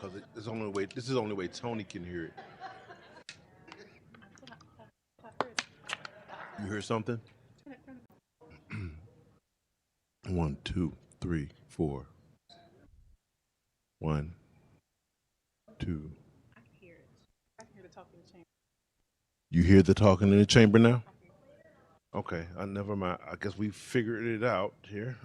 because it's the only way. This is the only way Tony can hear it. You hear something? One, two, three, four. One, two. You hear the talking in the chamber now? Okay, never mind. I guess we figured it out here.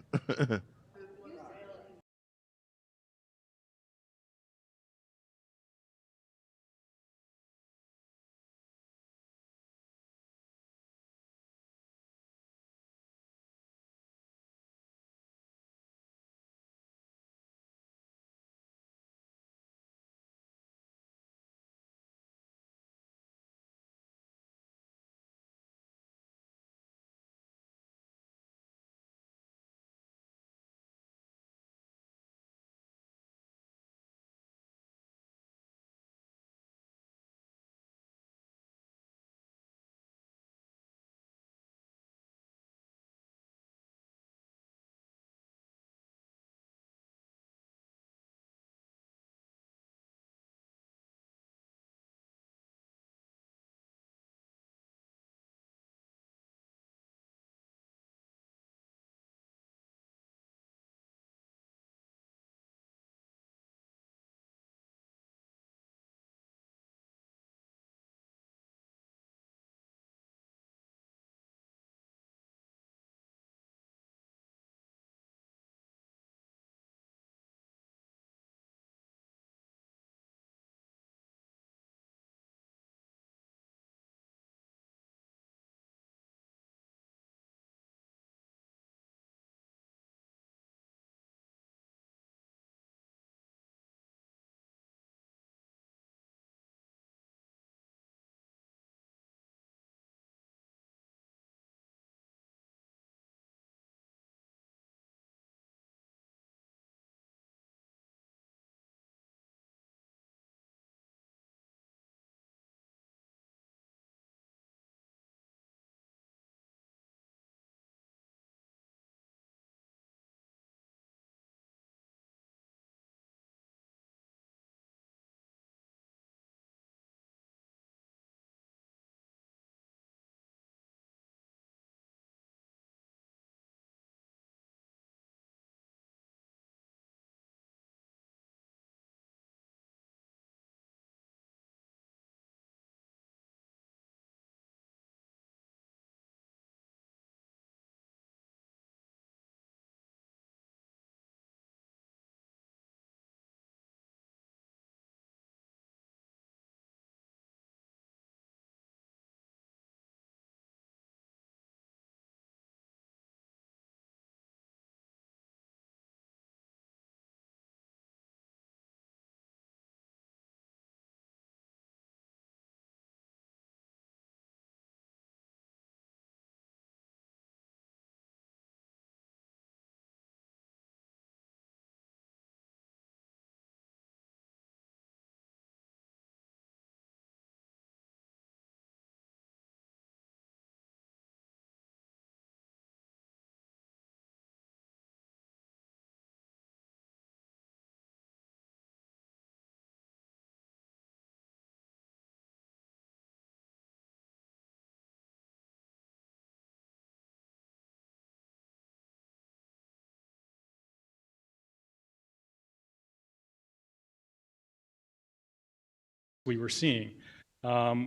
we were seeing.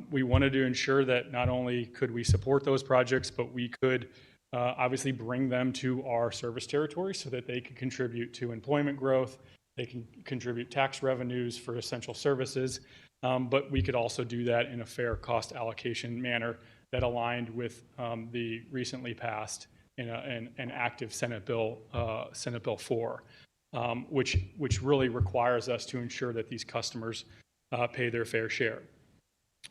We wanted to ensure that not only could we support those projects, but we could obviously bring them to our service territory so that they could contribute to employment growth, they can contribute tax revenues for essential services, but we could also do that in a fair cost allocation manner that aligned with the recently passed and active Senate Bill 4, which really requires us to ensure that these customers pay their fair share.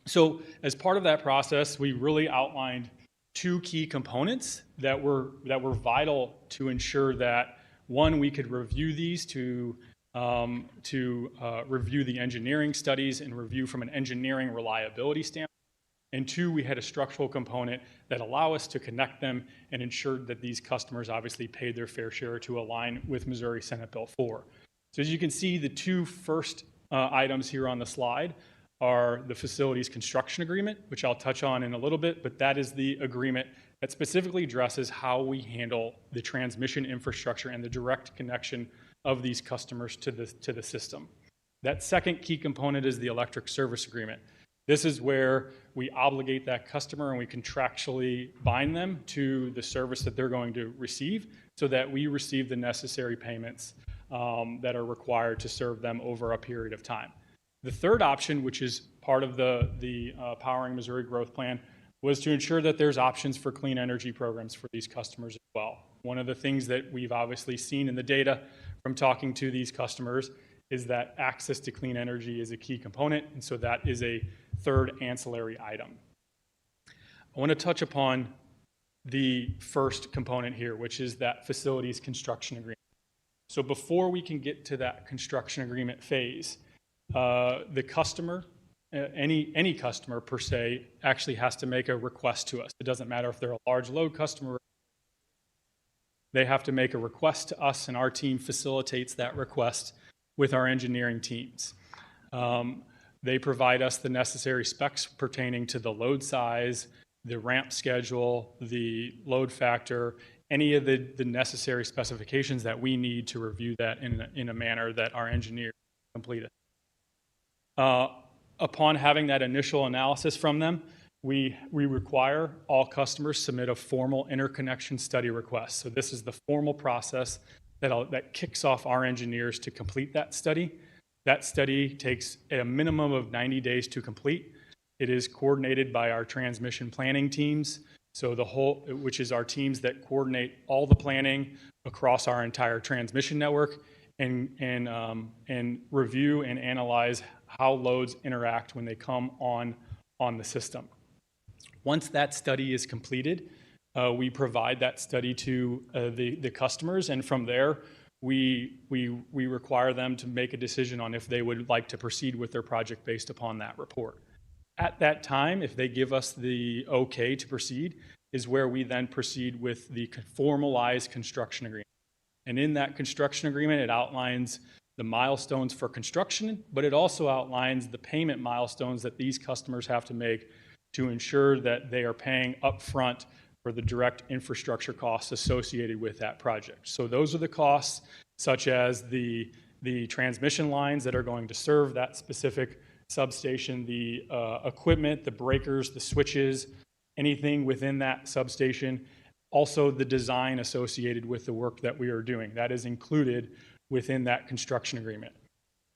So as part of that process, we really outlined two key components that were vital to ensure that, one, we could review these to review the engineering studies and review from an engineering reliability standpoint. And two, we had a structural component that allow us to connect them and ensure that these customers obviously paid their fair share to align with Missouri Senate Bill 4. So as you can see, the two first items here on the slide are the facilities construction agreement, which I'll touch on in a little bit, but that is the agreement that specifically addresses how we handle the transmission infrastructure and the direct connection of these customers to the system. That second key component is the electric service agreement. This is where we obligate that customer and we contractually bind them to the service that they're going to receive so that we receive the necessary payments that are required to serve them over a period of time. The third option, which is part of the Powering Missouri Growth Plan, was to ensure that there's options for clean energy programs for these customers as well. One of the things that we've obviously seen in the data from talking to these customers is that access to clean energy is a key component, and so that is a third ancillary item. I want to touch upon the first component here, which is that facilities construction agreement. So before we can get to that construction agreement phase, the customer, any customer per se, actually has to make a request to us. It doesn't matter if they're a large load customer. They have to make a request to us, and our team facilitates that request with our engineering teams. They provide us the necessary specs pertaining to the load size, the ramp schedule, the load factor, any of the necessary specifications that we need to review that in a manner that our engineers complete it. Upon having that initial analysis from them, we require all customers submit a formal interconnection study request. So this is the formal process that kicks off our engineers to complete that study. That study takes a minimum of 90 days to complete. It is coordinated by our transmission planning teams, which is our teams that coordinate all the planning across our entire transmission network and review and analyze how loads interact when they come on the system. Once that study is completed, we provide that study to the customers, and from there, we require them to make a decision on if they would like to proceed with their project based upon that report. At that time, if they give us the okay to proceed, is where we then proceed with the formalized construction agreement. And in that construction agreement, it outlines the milestones for construction, but it also outlines the payment milestones that these customers have to make to ensure that they are paying upfront for the direct infrastructure costs associated with that project. So those are the costs such as the transmission lines that are going to serve that specific substation, the equipment, the breakers, the switches, anything within that substation. Also the design associated with the work that we are doing. That is included within that construction agreement.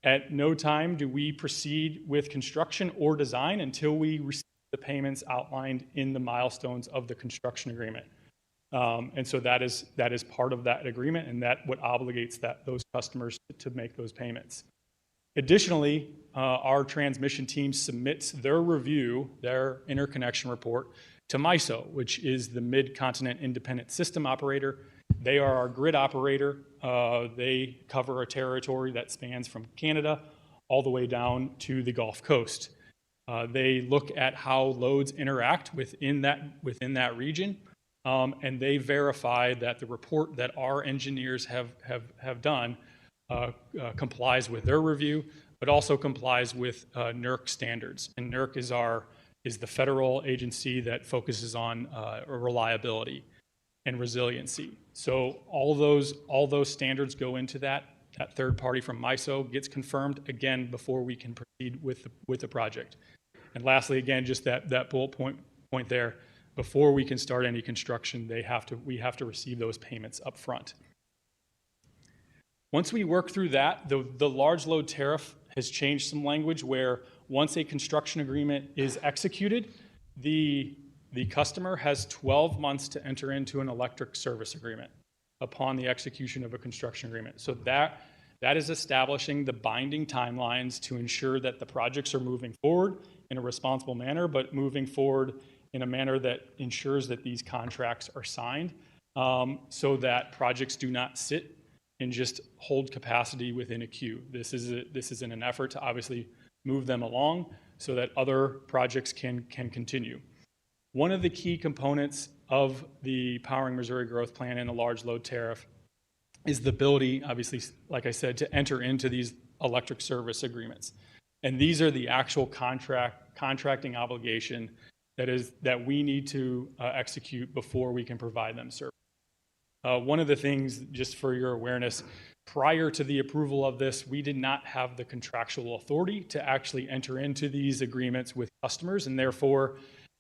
At no time do we proceed with construction or design until we receive the payments outlined in the milestones of the construction agreement. And so that is part of that agreement, and that what obligates those customers to make those payments. Additionally, our transmission team submits their review, their interconnection report, to MISO, which is the Mid-Continent Independent System Operator. They are our grid operator. They cover a territory that spans from Canada all the way down to the Gulf Coast. They look at how loads interact within that region, and they verify that the report that our engineers have done complies with their review, but also complies with NERC standards. And NERC is the federal agency that focuses on reliability and resiliency. So all those standards go into that. That third party from MISO gets confirmed again before we can proceed with the project. And lastly, again, just that bullet point there, before we can start any construction, we have to receive those payments up front. Once we work through that, the large load tariff has changed some language where once a construction agreement is executed, the customer has 12 months to enter into an electric service agreement upon the execution of a construction agreement. So that is establishing the binding timelines to ensure that the projects are moving forward in a responsible manner, but moving forward in a manner that ensures that these contracts are signed so that projects do not sit and just hold capacity within a queue. This is in an effort to obviously move them along so that other projects can continue. One of the key components of the Powering Missouri Growth Plan and the large load tariff is the ability, obviously, like I said, to enter into these electric service agreements. And these are the actual contracting obligation that we need to execute before we can provide them service. One of the things, just for your awareness, prior to the approval of this, we did not have the contractual authority to actually enter into these agreements with customers, and therefore,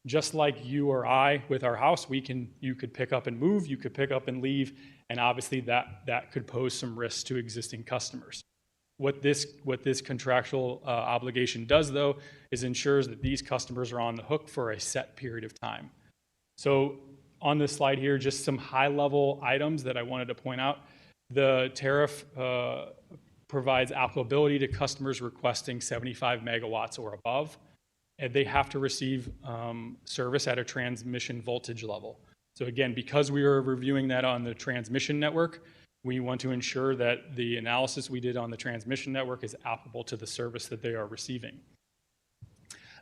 just like you or I with our house, you could pick up and move, you could pick up and leave, and obviously that could pose some risks to existing customers. What this contractual obligation does, though, is ensures that these customers are on the hook for a set period of time. So on this slide here, just some high-level items that I wanted to point out. The tariff provides applicability to customers requesting 75 megawatts or above, and they have to receive service at a transmission voltage level. So again, because we are reviewing that on the transmission network, we want to ensure that the analysis we did on the transmission network is applicable to the service that they are receiving.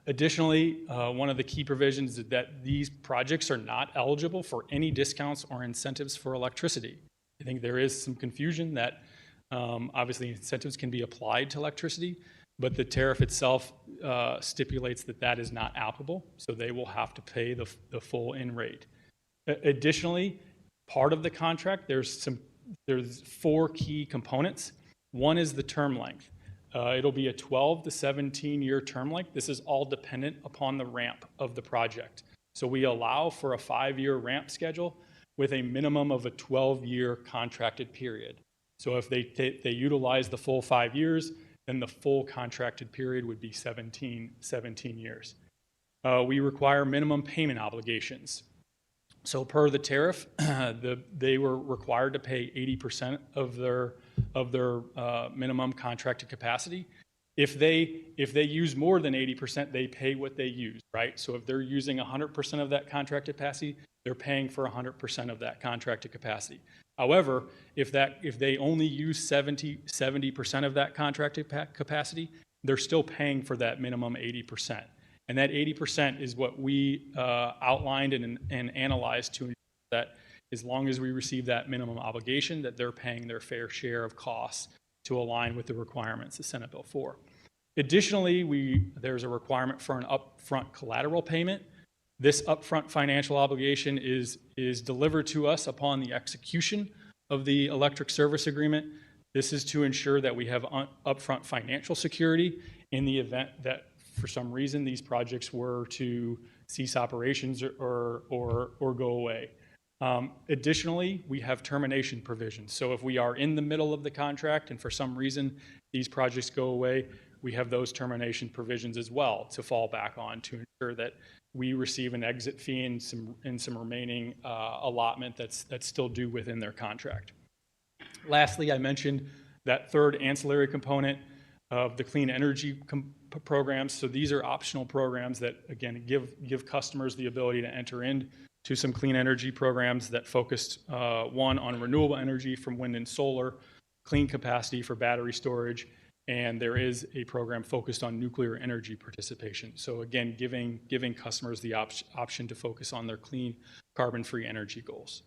Additionally, one of the key provisions is that these projects are not eligible for any discounts or incentives for electricity. I think there is some confusion that obviously incentives can be applied to electricity, but the tariff itself stipulates that that is not applicable, so they will have to pay the full in rate. Additionally, part of the contract, there's 4 key components. One is the term length. It'll be a 12 to 17 year term length. This is all dependent upon the ramp of the project. So we allow for a 5-year ramp schedule with a minimum of a 12-year contracted period. So if they utilize the full 5 years, then the full contracted period would be 17 years. We require minimum payment obligations. So per the tariff, they were required to pay 80% of their minimum contracted capacity. If they use more than 80%, they pay what they use, right? So if they're using 100% of that contracted capacity, they're paying for 100% of that contracted capacity. However, if they only use 70% of that contracted capacity, they're still paying for that minimum 80%. And that 80% is what we outlined and analyzed to ensure that as long as we receive that minimum obligation, that they're paying their fair share of costs to align with the requirements of Senate Bill 4. Additionally, there's a requirement for an upfront collateral payment. This upfront financial obligation is delivered to us upon the execution of the electric service agreement. This is to ensure that we have upfront financial security in the event that for some reason these projects were to cease operations or go away. Additionally, we have termination provisions. So if we are in the middle of the contract and for some reason these projects go away, we have those termination provisions as well to fall back on to ensure that we receive an exit fee and some remaining allotment that's still due within their contract. Lastly, I mentioned that third ancillary component of the clean energy programs. So these are optional programs that, again, give customers the ability to enter into some clean energy programs that focused, one, on renewable energy from wind and solar, clean capacity for battery storage, and there is a program focused on nuclear energy participation. So again, giving customers the option to focus on their clean, carbon-free energy goals.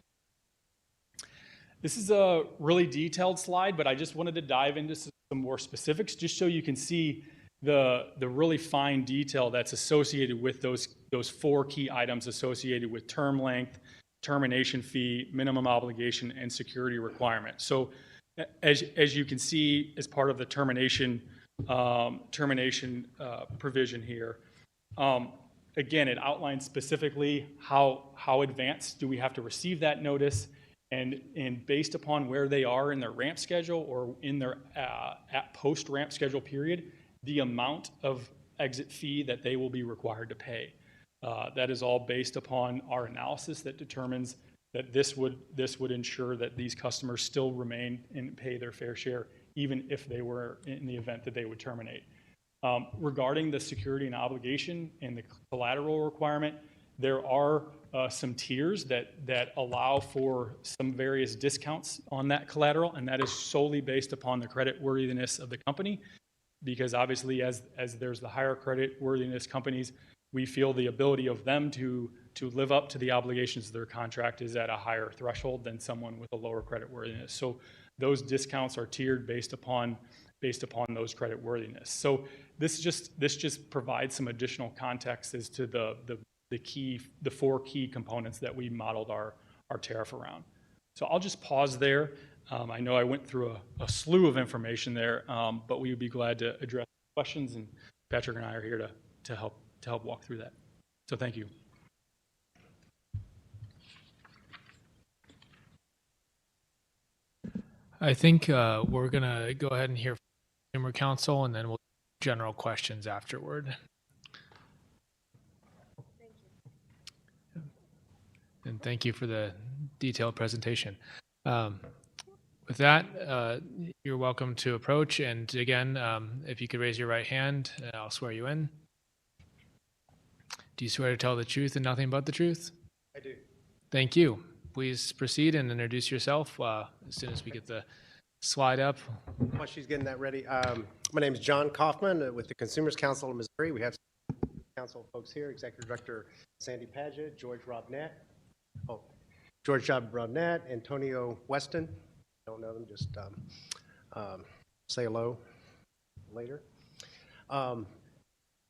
This is a really detailed slide, but I just wanted to dive into some more specifics just so you can see the really fine detail that's associated with those 4 key items associated with term length, termination fee, minimum obligation, and security requirement. So as you can see, as part of the termination provision here, again, it outlines specifically how advanced do we have to receive that notice, and based upon where they are in their ramp schedule or in their post-ramp schedule period, the amount of exit fee that they will be required to pay. That is all based upon our analysis that determines that this would ensure that these customers still remain and pay their fair share, even if they were in the event that they would terminate. Regarding the security and obligation and the collateral requirement, there are some tiers that allow for some various discounts on that collateral, and that is solely based upon the creditworthiness of the company, because obviously as there's the higher creditworthiness companies, we feel the ability of them to live up to the obligations of their contract is at a higher threshold than someone with a lower creditworthiness. So those discounts are tiered based upon those credit worthiness. So this just provides some additional context as to the four key components that we modeled our tariff around. So I'll just pause there. I know I went through a slew of information there, but we would be glad to address questions, and Patrick and I are here to help walk through that. So thank you. I think we're going to go ahead and hear from Consumer Counsel, and then we'll do general questions afterward. And thank you for the detailed presentation. With that, you're welcome to approach. And again, if you could raise your right hand, I'll swear you in. Do you swear to tell the truth and nothing but the truth? I do. Thank you. Please proceed and introduce yourself as soon as we get the slide up. While she's getting that ready, my name is John Kaufman with the Consumers Council of Missouri. We have some council folks here, Executive Director Sandy Padgett, George Robnett, Antonio Weston. Don't know them, just say hello later.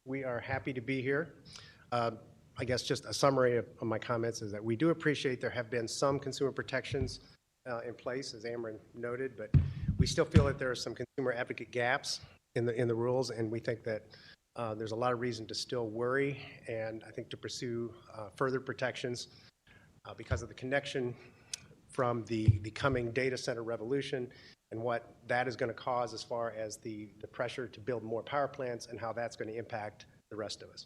We are happy to be here. I guess just a summary of my comments is that we do appreciate there have been some consumer protections in place, as Ameren noted, but we still feel that there are some consumer advocate gaps in the rules, and we think that there's a lot of reason to still worry and I think to pursue further protections because of the connection from the coming data center revolution and what that is going to cause as far as the pressure to build more power plants and how that's going to impact the rest of us.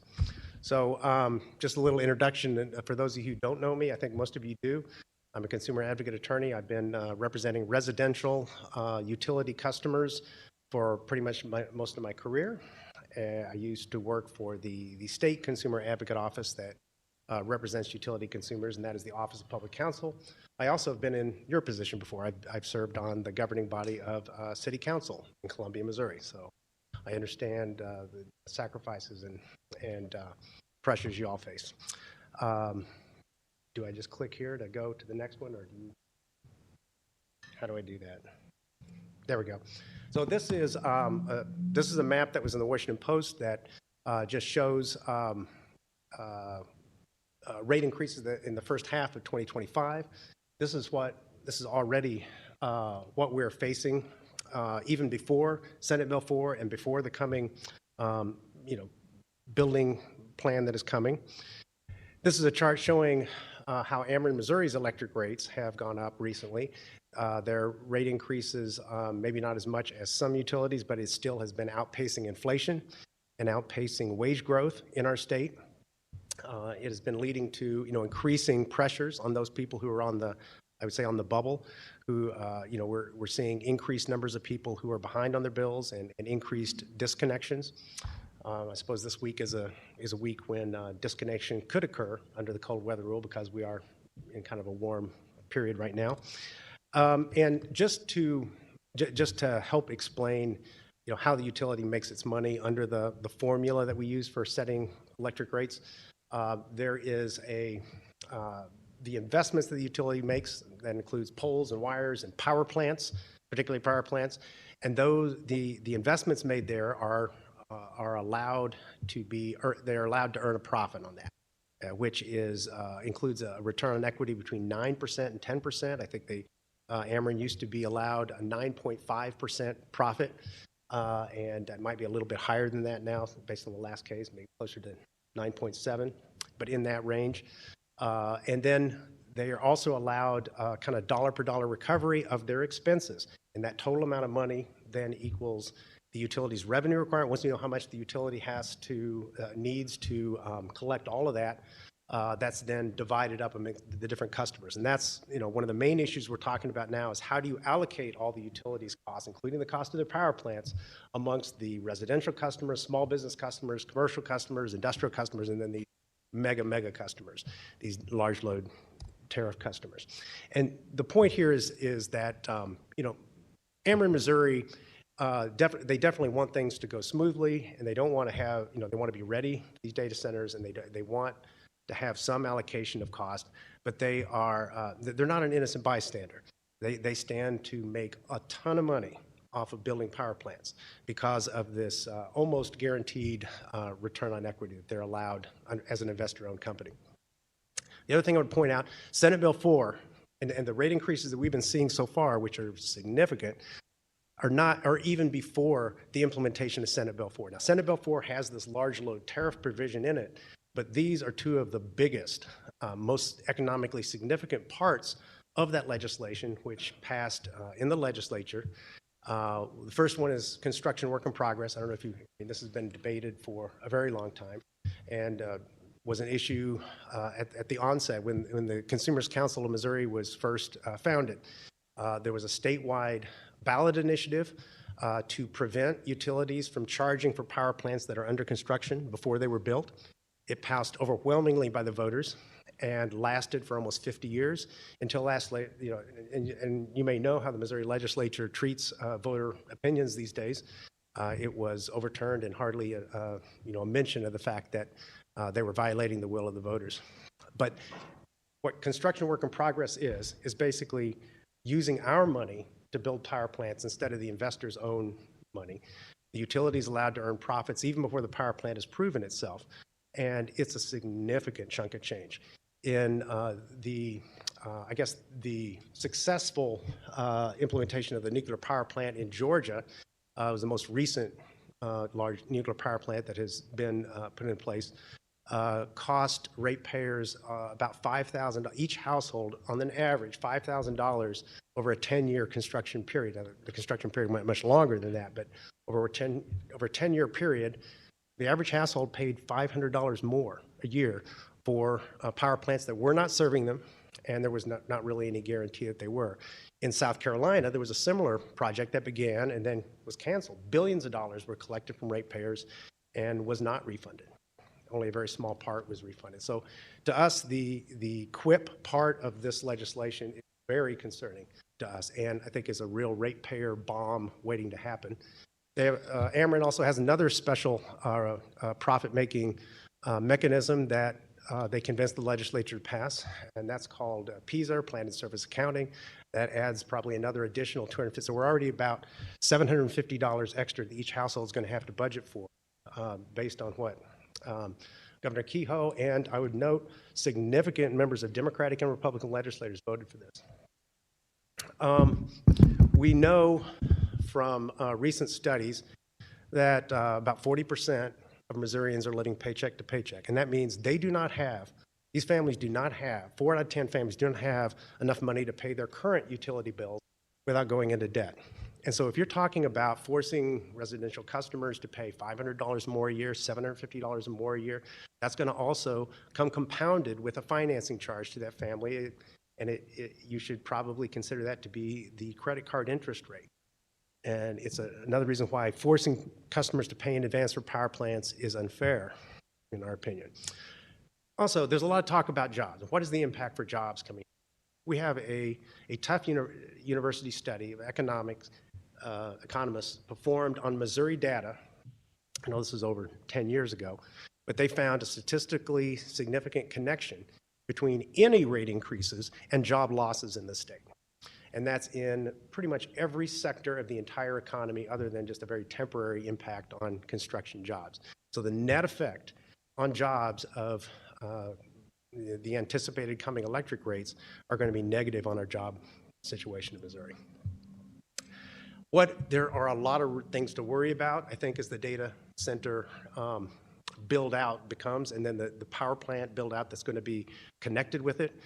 So just a little introduction for those of you who don't know me. I think most of you do. I'm a consumer advocate attorney. I've been representing residential utility customers for pretty much most of my career. I used to work for the state consumer advocate office that represents utility consumers, and that is the Office of Public Counsel. I also have been in your position before. I've served on the governing body of City Council in Columbia, Missouri. So I understand the sacrifices and pressures you all face. Do I just click here to go to the next one, or how do I do that? There we go. So this is a map that was in the Washington Post that just shows rate increases in the first half of 2025. This is already what we're facing even before Senate Bill 4 and before the coming building plan that is coming. This is a chart showing how Ameren, Missouri's electric rates have gone up recently. Their rate increases, maybe not as much as some utilities, but it still has been outpacing inflation and outpacing wage growth in our state. It has been leading to increasing pressures on those people who are on the bubble, who we're seeing increased numbers of people who are behind on their bills and increased disconnections. I suppose this week is a week when disconnection could occur under the cold weather rule because we are in kind of a warm period right now. And just to help explain how the utility makes its money under the formula that we use for setting electric rates, there is the investments that the utility makes that includes poles and wires and power plants, particularly power plants, and the investments made there are allowed to earn a profit on that, which includes a return on equity between 9% and 10%. I think Ameren used to be allowed a 9.5% profit, and it might be a little bit higher than that now based on the last case, maybe closer to 9.7, but in that range. And then they are also allowed kind of dollar per dollar recovery of their expenses, and that total amount of money then equals the utility's revenue requirement. Once you know how much the utility needs to collect all of that, that's then divided up among the different customers. And that's one of the main issues we're talking about now is how do you allocate all the utilities costs, including the cost of their power plants, amongst the residential customers, small business customers, commercial customers, industrial customers, and then the mega customers, these large load tariff customers. And the point here is that Ameren, Missouri, they definitely want things to go smoothly, and they don't want to have, they want to be ready, these data centers, and they want to have some allocation of cost, but they're not an innocent bystander. They stand to make a ton of money off of building power plants because of this almost guaranteed return on equity that they're allowed as an investor-owned company. The other thing I would point out, Senate Bill 4 and the rate increases that we've been seeing so far, which are significant, are even before the implementation of Senate Bill 4. Now, Senate Bill 4 has this large load tariff provision in it, but these are two of the biggest, most economically significant parts of that legislation, which passed in the legislature. The first one is construction work in progress. I don't know if this has been debated for a very long time, and was an issue at the onset when the Consumers Council of Missouri was first founded. There was a statewide ballot initiative to prevent utilities from charging for power plants that are under construction before they were built. It passed overwhelmingly by the voters and lasted for almost 50 years until and you may know how the Missouri legislature treats voter opinions these days. It was overturned and hardly a mention of the fact that they were violating the will of the voters. But what construction work in progress is basically using our money to build power plants instead of the investor's own money. The utility is allowed to earn profits even before the power plant has proven itself, and it's a significant chunk of change. In the successful implementation of the nuclear power plant in Georgia was the most recent large nuclear power plant that has been put in place. Cost ratepayers about $5,000 each household on an average, $5,000 over a 10-year construction period. Now, the construction period went much longer than that, but over a 10-year period, the average household paid $500 more a year for power plants that were not serving them, and there was not really any guarantee that they were. In South Carolina, there was a similar project that began and then was canceled. Billions of dollars were collected from ratepayers and was not refunded. Only a very small part was refunded. So to us, the QIP part of this legislation is very concerning to us, and I think is a real ratepayer bomb waiting to happen. Ameren also has another special profit-making mechanism that they convinced the legislature to pass, and that's called PSER, Planned Service Accounting. That adds probably another additional $250. So we're already about $750 extra that each household is going to have to budget for, based on what Governor Kehoe and, I would note, significant members of Democratic and Republican legislators voted for this. We know from recent studies that about 40% of Missourians are living paycheck to paycheck, and that means these families do not have, 4 out of 10 families do not have enough money to pay their current utility bills without going into debt. And so if you're talking about forcing residential customers to pay $500 more a year, $750 more a year, that's going to also come compounded with a financing charge to that family, and you should probably consider that to be the credit card interest rate. And it's another reason why forcing customers to pay in advance for power plants is unfair, in our opinion. Also, there's a lot of talk about jobs. What is the impact for jobs coming? We have a tough university study of economists performed on Missouri data. I know this was over 10 years ago, but they found a statistically significant connection between any rate increases and job losses in the state. And that's in pretty much every sector of the entire economy other than just a very temporary impact on construction jobs. So the net effect on jobs of the anticipated coming electric rates are going to be negative on our job situation in Missouri. There are a lot of things to worry about, I think, as the data center build out becomes, and then the power plant build out that's going to be connected with it.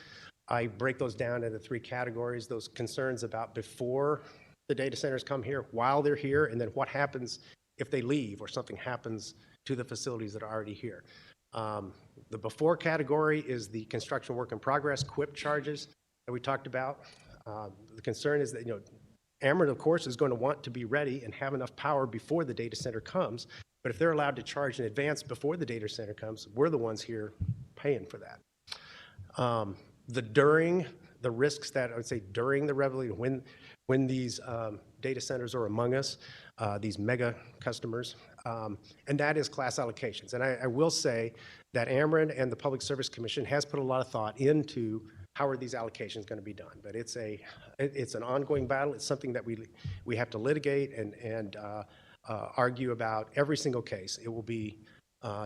I break those down into 3 categories: those concerns about before the data centers come here, while they're here, and then what happens if they leave or something happens to the facilities that are already here. The before category is the construction work in progress, QIP charges that we talked about. The concern is that, Ameren, of course, is going to want to be ready and have enough power before the data center comes. But if they're allowed to charge in advance before the data center comes, we're the ones here paying for that. The risks that I would say during the revolution, when these data centers are among us, these mega customers, and that is class allocations. And I will say that Ameren and the Public Service Commission has put a lot of thought into how are these allocations going to be done? But it's an ongoing battle. It's something that we have to litigate and argue about every single case. It will be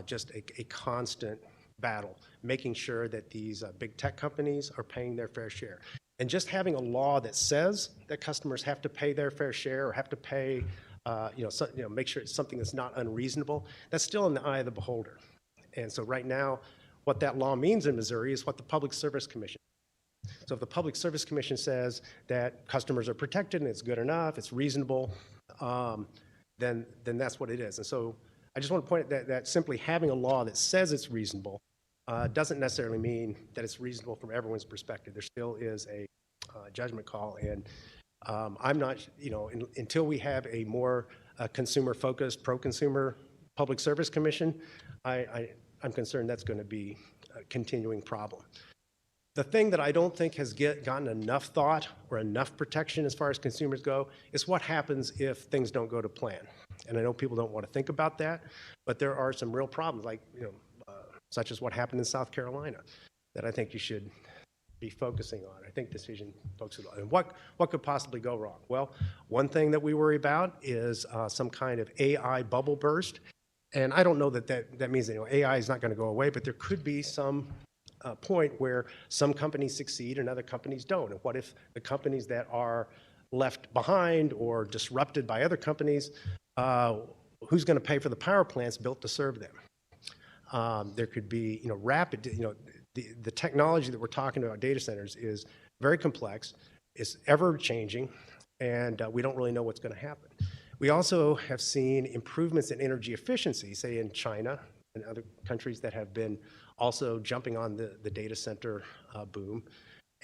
just a constant battle, making sure that these big tech companies are paying their fair share. And just having a law that says that customers have to pay their fair share or have to pay, make sure it's something that's not unreasonable, that's still in the eye of the beholder. And so right now, what that law means in Missouri is what the Public Service Commission. So if the Public Service Commission says that customers are protected and it's good enough, it's reasonable, then that's what it is. And so I just want to point out that simply having a law that says it's reasonable doesn't necessarily mean that it's reasonable from everyone's perspective. There still is a judgment call, and I'm not, until we have a more consumer-focused, pro-consumer Public Service Commission, I'm concerned that's going to be a continuing problem. The thing that I don't think has gotten enough thought or enough protection as far as consumers go is what happens if things don't go to plan. And I know people don't want to think about that, but there are some real problems, like such as what happened in South Carolina, that I think you should be focusing on. I think decision focuses on. And what could possibly go wrong? Well, one thing that we worry about is some kind of AI bubble burst. And I don't know that means that AI is not going to go away, but there could be some point where some companies succeed and other companies don't. And what if the companies that are left behind or disrupted by other companies, who's going to pay for the power plants built to serve them? There could be, rapid, the technology that we're talking about, data centers, is very complex, it's ever changing, and we don't really know what's going to happen. We also have seen improvements in energy efficiency, say in China and other countries that have been also jumping on the data center boom.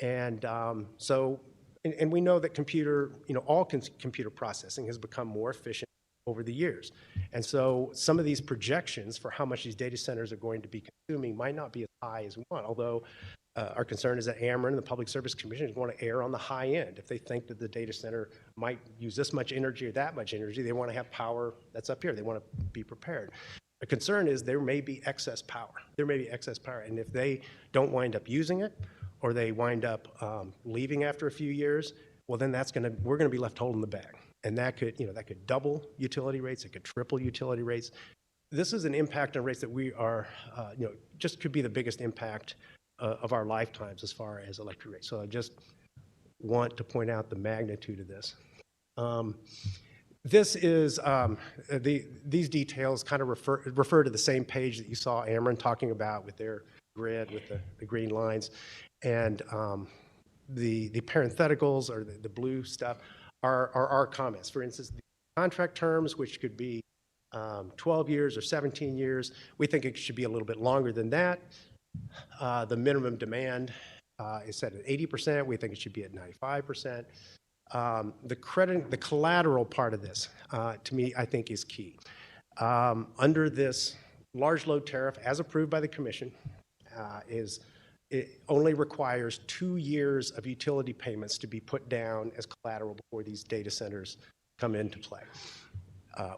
And and we know that all computer processing has become more efficient over the years. And so some of these projections for how much these data centers are going to be consuming might not be as high as we want, although our concern is that Ameren and the Public Service Commission is going to err on the high end. If they think that the data center might use this much energy or that much energy, they want to have power that's up here. They want to be prepared. The concern is there may be excess power. There may be excess power. And if they don't wind up using it, or they wind up leaving after a few years, well, then we're going to be left holding the bag. And that could double utility rates. It could triple utility rates. This is an impact on rates that we are, just could be the biggest impact of our lifetimes as far as electric rates. So I just want to point out the magnitude of this. This is, these details kind of refer to the same page that you saw Ameren talking about with their grid, with the green lines. And the parentheticals, or the blue stuff, are our comments. For instance, the contract terms, which could be 12 years or 17 years, we think it should be a little bit longer than that. The minimum demand is set at 80%. We think it should be at 95%. The collateral part of this, to me, I think is key. Under this large load tariff, as approved by the Commission, it only requires 2 years of utility payments to be put down as collateral before these data centers come into play.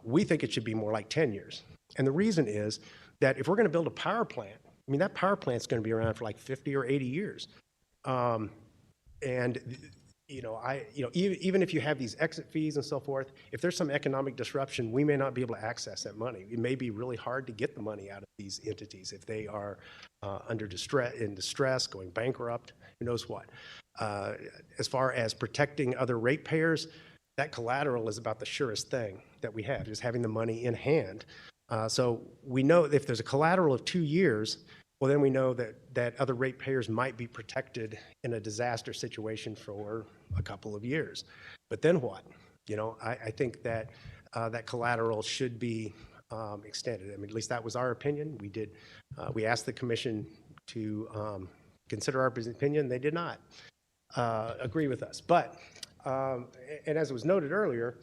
We think it should be more like 10 years. And the reason is that if we're going to build a power plant, I mean, that power plant's going to be around for like 50 or 80 years. Even if you have these exit fees and so forth, if there's some economic disruption, we may not be able to access that money. It may be really hard to get the money out of these entities if they are in distress, going bankrupt, who knows what. As far as protecting other ratepayers, that collateral is about the surest thing that we have, just having the money in hand. So we know if there's a collateral of 2 years, well, then we know that other ratepayers might be protected in a disaster situation for a couple of years. But then what? I think that that collateral should be extended. I mean, at least that was our opinion. We asked the Commission to consider our opinion. They did not agree with us. But, and as was noted earlier,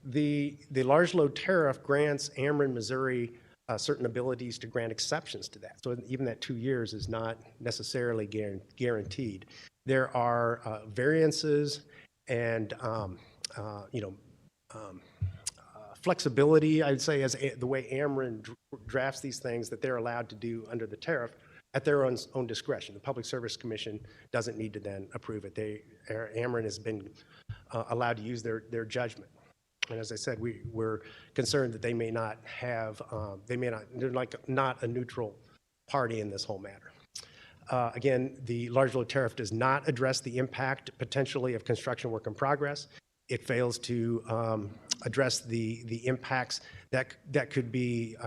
the large load tariff grants Ameren, Missouri, certain abilities to grant exceptions to that. So even that 2 years is not necessarily guaranteed. There are variances and flexibility, I'd say, as the way Ameren drafts these things that they're allowed to do under the tariff at their own discretion. The Public Service Commission doesn't need to then approve it. Ameren has been allowed to use their judgment. And as I said, we're concerned that they may not have, they're not a neutral party in this whole matter. Again, the large load tariff does not address the impact potentially of construction work in progress. It fails to address the impacts that could be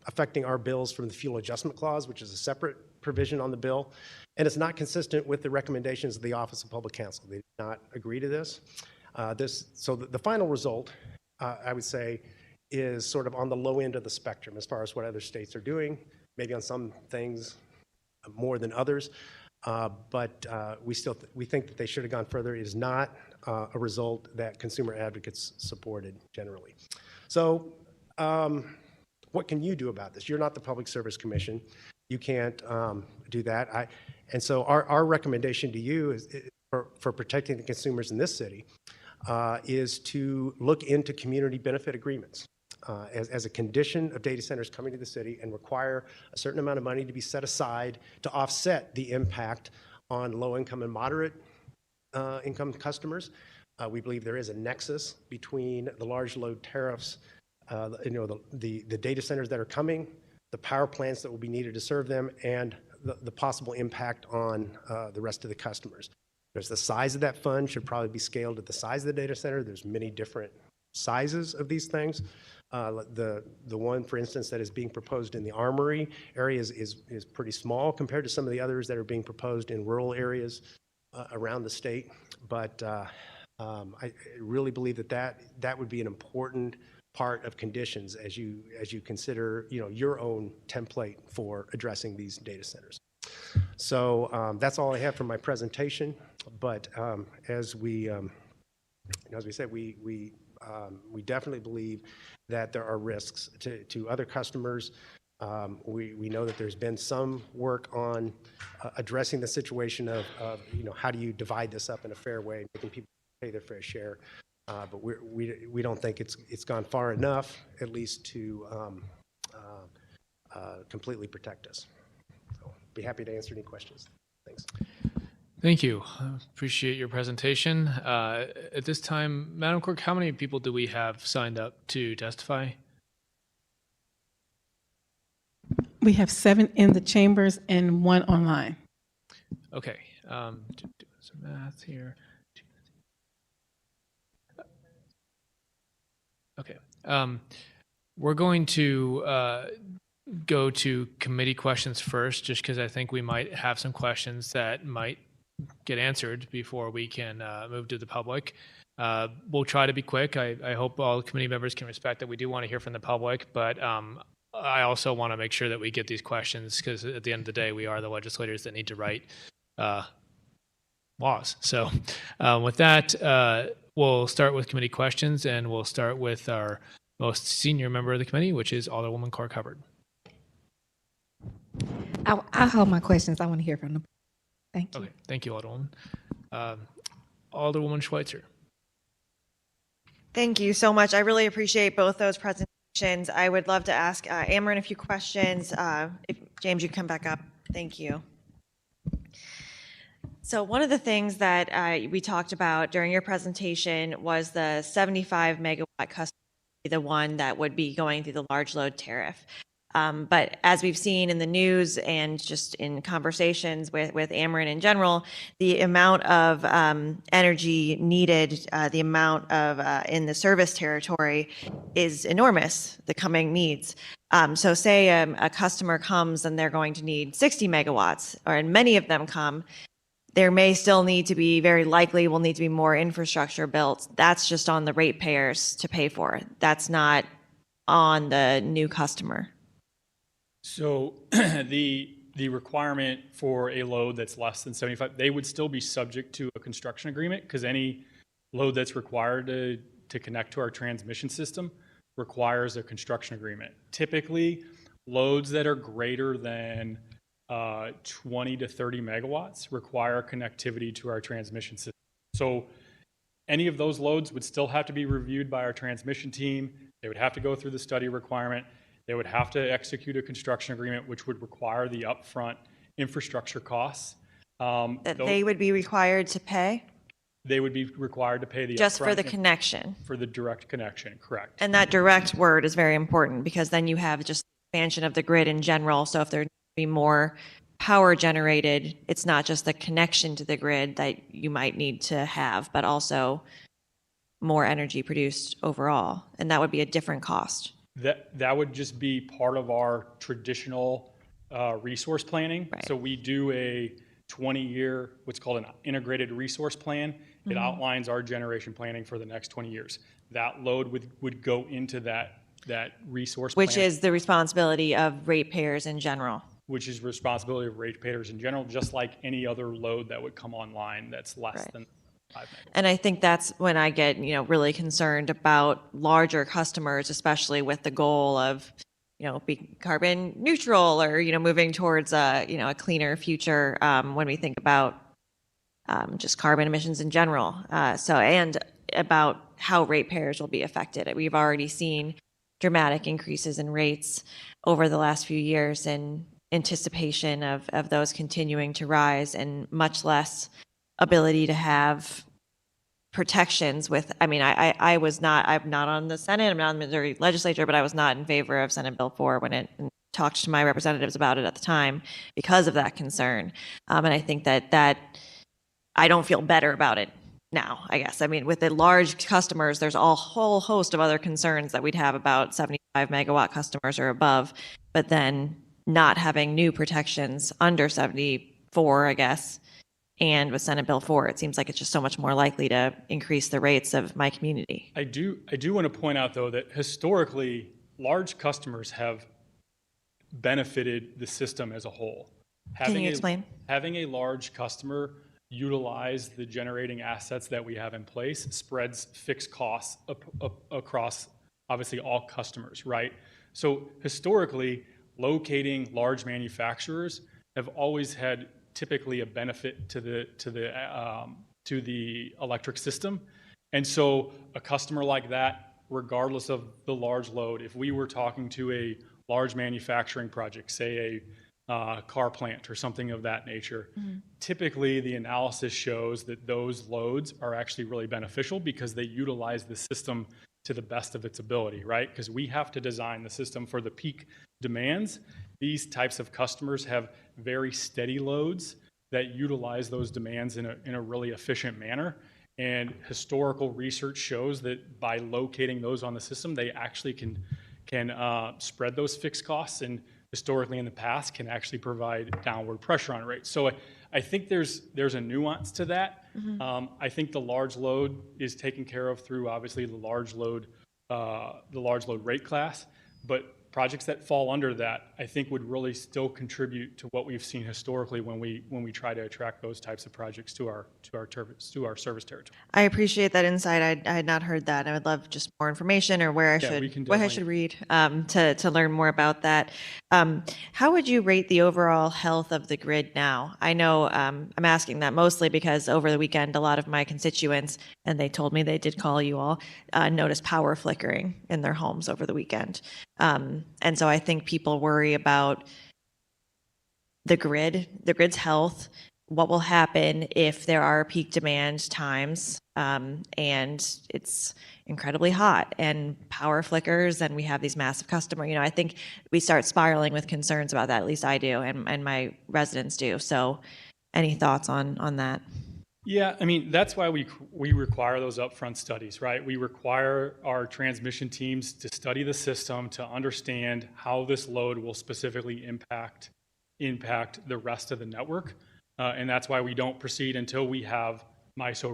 affecting our bills from the fuel adjustment clause, which is a separate provision on the bill. And it's not consistent with the recommendations of the Office of Public Counsel. They did not agree to this. So the final result, I would say, is sort of on the low end of the spectrum as far as what other states are doing, maybe on some things more than others. But we think that they should have gone further. It is not a result that consumer advocates supported generally. So what can you do about this? You're not the Public Service Commission. You can't do that. And so our recommendation to you is for protecting the consumers in this city is to look into community benefit agreements as a condition of data centers coming to the city, and require a certain amount of money to be set aside to offset the impact on low-income and moderate income customers. We believe there is a nexus between the large load tariffs, the data centers that are coming, the power plants that will be needed to serve them, and the possible impact on the rest of the customers. There's the size of that fund should probably be scaled to the size of the data center. There's many different sizes of these things. The one, for instance, that is being proposed in the Armory area is pretty small compared to some of the others that are being proposed in rural areas around the state. But I really believe that would be an important part of conditions as you consider your own template for addressing these data centers. So that's all I have for my presentation. But as we said, we definitely believe that there are risks to other customers. We know that there's been some work on addressing the situation of how do you divide this up in a fair way, making people pay their fair share. But we don't think it's gone far enough, at least to completely protect us. So be happy to answer any questions. Thanks. Thank you. Appreciate your presentation. At this time, Madam Clerk, how many people do we have signed up to testify? We have 7 in the chambers and 1 online. Okay. Doing some math here. Okay. We're going to go to committee questions first, just because I think we might have some questions that might get answered before we can move to the public. We'll try to be quick. I hope all committee members can respect that we do want to hear from the public, but I also want to make sure that we get these questions, because at the end of the day, we are the legislators that need to write laws. So with that, we'll start with committee questions, and we'll start with our most senior member of the committee, which is Alderwoman Cora Hubbard. I'll hold my questions. I want to hear from them. Thank you. Okay, thank you, Alderwoman. Alderwoman Schweitzer. Thank you so much. I really appreciate both those presentations. I would love to ask Ameren a few questions. If James, you come back up. Thank you. So one of the things that we talked about during your presentation was the 75 megawatt customer, the one that would be going through the large load tariff. But as we've seen in the news and just in conversations with Ameren in general, the amount of energy needed, the amount of in the service territory is enormous, the coming needs. So say a customer comes and they're going to need 60 megawatts, and many of them come, there may still need to be, very likely will need to be more infrastructure built. That's just on the ratepayers to pay for. That's not on the new customer. So the requirement for a load that's less than 75, they would still be subject to a construction agreement, because any load that's required to connect to our transmission system requires a construction agreement. Typically, loads that are greater than 20 to 30 megawatts require connectivity to our transmission system. So any of those loads would still have to be reviewed by our transmission team. They would have to go through the study requirement. They would have to execute a construction agreement, which would require the upfront infrastructure costs. That they would be required to pay They would be required to pay the just for upfront the connection. for the direct connection, correct? And that direct word is very important because then you have just expansion of the grid in general. So if there be more power generated, it's not just the connection to the grid that you might need to have, but also more energy produced overall. And that would be a different cost. That would just be part of our traditional resource planning. Right. So we do a 20-year, what's called an integrated resource plan. It outlines our generation planning for the next 20 years. That load would go into that resource plan. Which is the responsibility of ratepayers in general. Which is responsibility of ratepayers in general, just like any other load that would come online that's less Right. than 5 megawatts. And I think that's when I get, really concerned about larger customers, especially with the goal of, be carbon neutral or, moving towards a cleaner future when we think about just carbon emissions in general. And about how ratepayers will be affected. We've already seen dramatic increases in rates over the last few years in anticipation of those continuing to rise and much less ability to have protections with, I'm not on the Senate, I'm not on the Missouri legislature, but I was not in favor of Senate Bill 4 when it talked to my representatives about it at the time because of that concern. And I think that I don't feel better about it now, I guess. With the large customers, there's a whole host of other concerns that we'd have about 75 megawatt customers or above, but then not having new protections under 74, I guess. And with Senate Bill 4, it seems like it's just so much more likely to increase the rates of my community. I do want to point out, though, that historically, large customers have benefited the system as a whole. Can you explain? Having a large customer utilize the generating assets that we have in place spreads fixed costs across, obviously, all customers, right? So historically, locating large manufacturers have always had typically a benefit to the electric system. And so a customer like that, regardless of the large load, if we were talking to a large manufacturing project, say a car plant or something of that nature, typically the analysis shows that those loads are actually really beneficial because they utilize the system to the best of its ability, right? Because we have to design the system for the peak demands. These types of customers have very steady loads that utilize those demands in a really efficient manner. And historical research shows that by locating those on the system, they actually can spread those fixed costs, and historically in the past can actually provide downward pressure on rates. So I think there's a nuance to that. I think the large load is taken care of through obviously the large load rate class, but projects that fall under that, I think, would really still contribute to what we've seen historically when we try to attract those types of projects to our service territory. I appreciate that insight. I had not heard that. I would love just more information or where I should read to learn more about that. How would you rate the overall health of the grid now? I know I'm asking that mostly because over the weekend, a lot of my constituents, and they told me they did call you all, noticed power flickering in their homes over the weekend. And so I think people worry about the grid's health, what will happen if there are peak demand times, and it's incredibly hot and power flickers and we have these massive I think we start spiraling with concerns about that, at least I do, and my residents do. So any thoughts on that? Yeah, that's why we require those upfront studies, right? We require our transmission teams to study the system to understand how this load will specifically impact the rest of the network. And that's why we don't proceed until we have MISO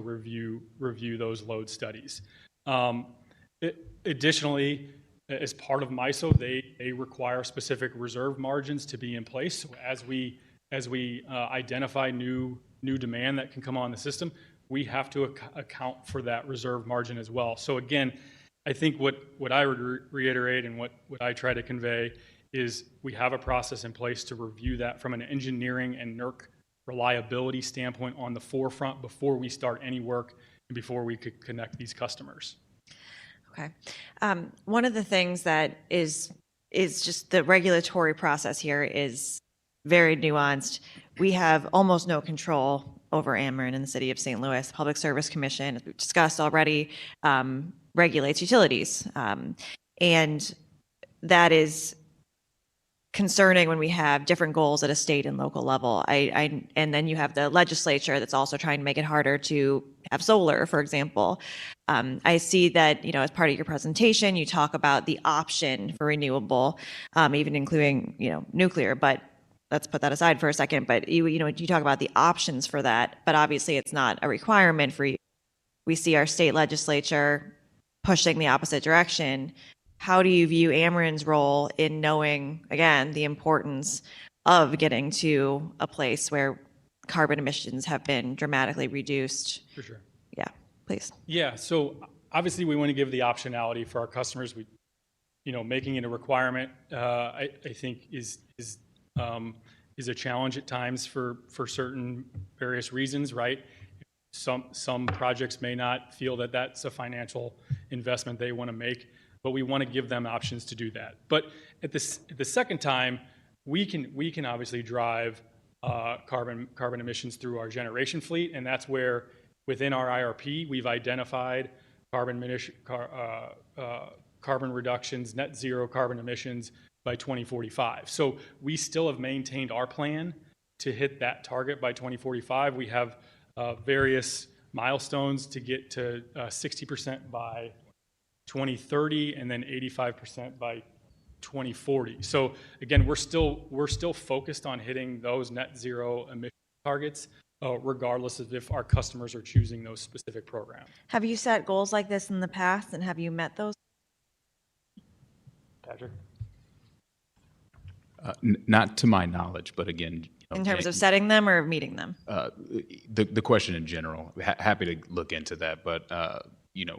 review those load studies. Additionally, as part of MISO, they require specific reserve margins to be in place. So as we identify new demand that can come on the system, we have to account for that reserve margin as well. So again, I think what I would reiterate and what I try to convey is we have a process in place to review that from an engineering and NERC reliability standpoint on the forefront before we start any work and before we could connect these customers. Okay. One of the things that is just the regulatory process here is very nuanced. We have almost no control over Ameren in the city of St. Louis. The Public Service Commission, as we've discussed already, regulates utilities. And that is concerning when we have different goals at a state and local level. And then you have the legislature that's also trying to make it harder to have solar, for example. I see that, as part of your presentation, you talk about the option for renewable, even including, nuclear, but let's put that aside for a second. But you talk about the options for that, but obviously it's not a requirement for you. We see our state legislature pushing the opposite direction. How do you view Ameren's role in knowing, again, the importance of getting to a place where carbon emissions have been dramatically reduced? For sure. Yeah, please. Yeah, so obviously we want to give the optionality for our customers. Making it a requirement, I think is a challenge at times for certain various reasons, right? Some projects may not feel that that's a financial investment they want to make, but we want to give them options to do that. But at the second time, we can obviously drive carbon emissions through our generation fleet, and that's where within our IRP we've identified carbon reductions, net zero carbon emissions by 2045. So we still have maintained our plan to hit that target by 2045. We have various milestones to get to 60% by 2030 and then 85% by 2040. So again, we're still focused on hitting those net zero emission targets, regardless of if our customers are choosing those specific programs. Have you set goals like this in the past, and have you met those? Patrick? Not to my knowledge, but again, In terms of setting them or meeting them? the question in general, happy to look into that, but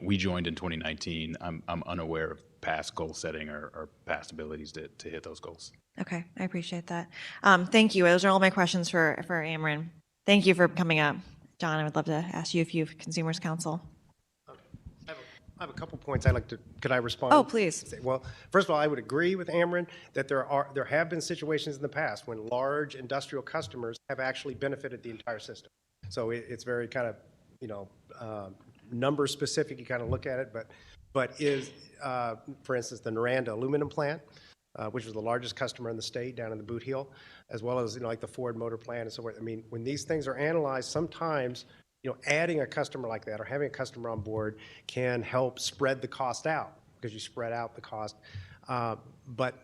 we joined in 2019. I'm unaware of past goal setting or past abilities to hit those goals. Okay, I appreciate that. Thank you. Those are all my questions for Ameren. Thank you for coming up. John, I would love to ask you a few Consumers Council. I have a couple points I'd like to, could I respond? Oh, please. Well, first of all, I would agree with Ameren that there have been situations in the past when large industrial customers have actually benefited the entire system. So it's very kind of, number specific, you kind of look at it, but is, for instance, the Noranda aluminum plant, which was the largest customer in the state down in the Boot Heel, as well as, like the Ford motor plant and so forth. I mean, when these things are analyzed, sometimes adding a customer like that or having a customer on board can help spread the cost out because you spread out the cost. But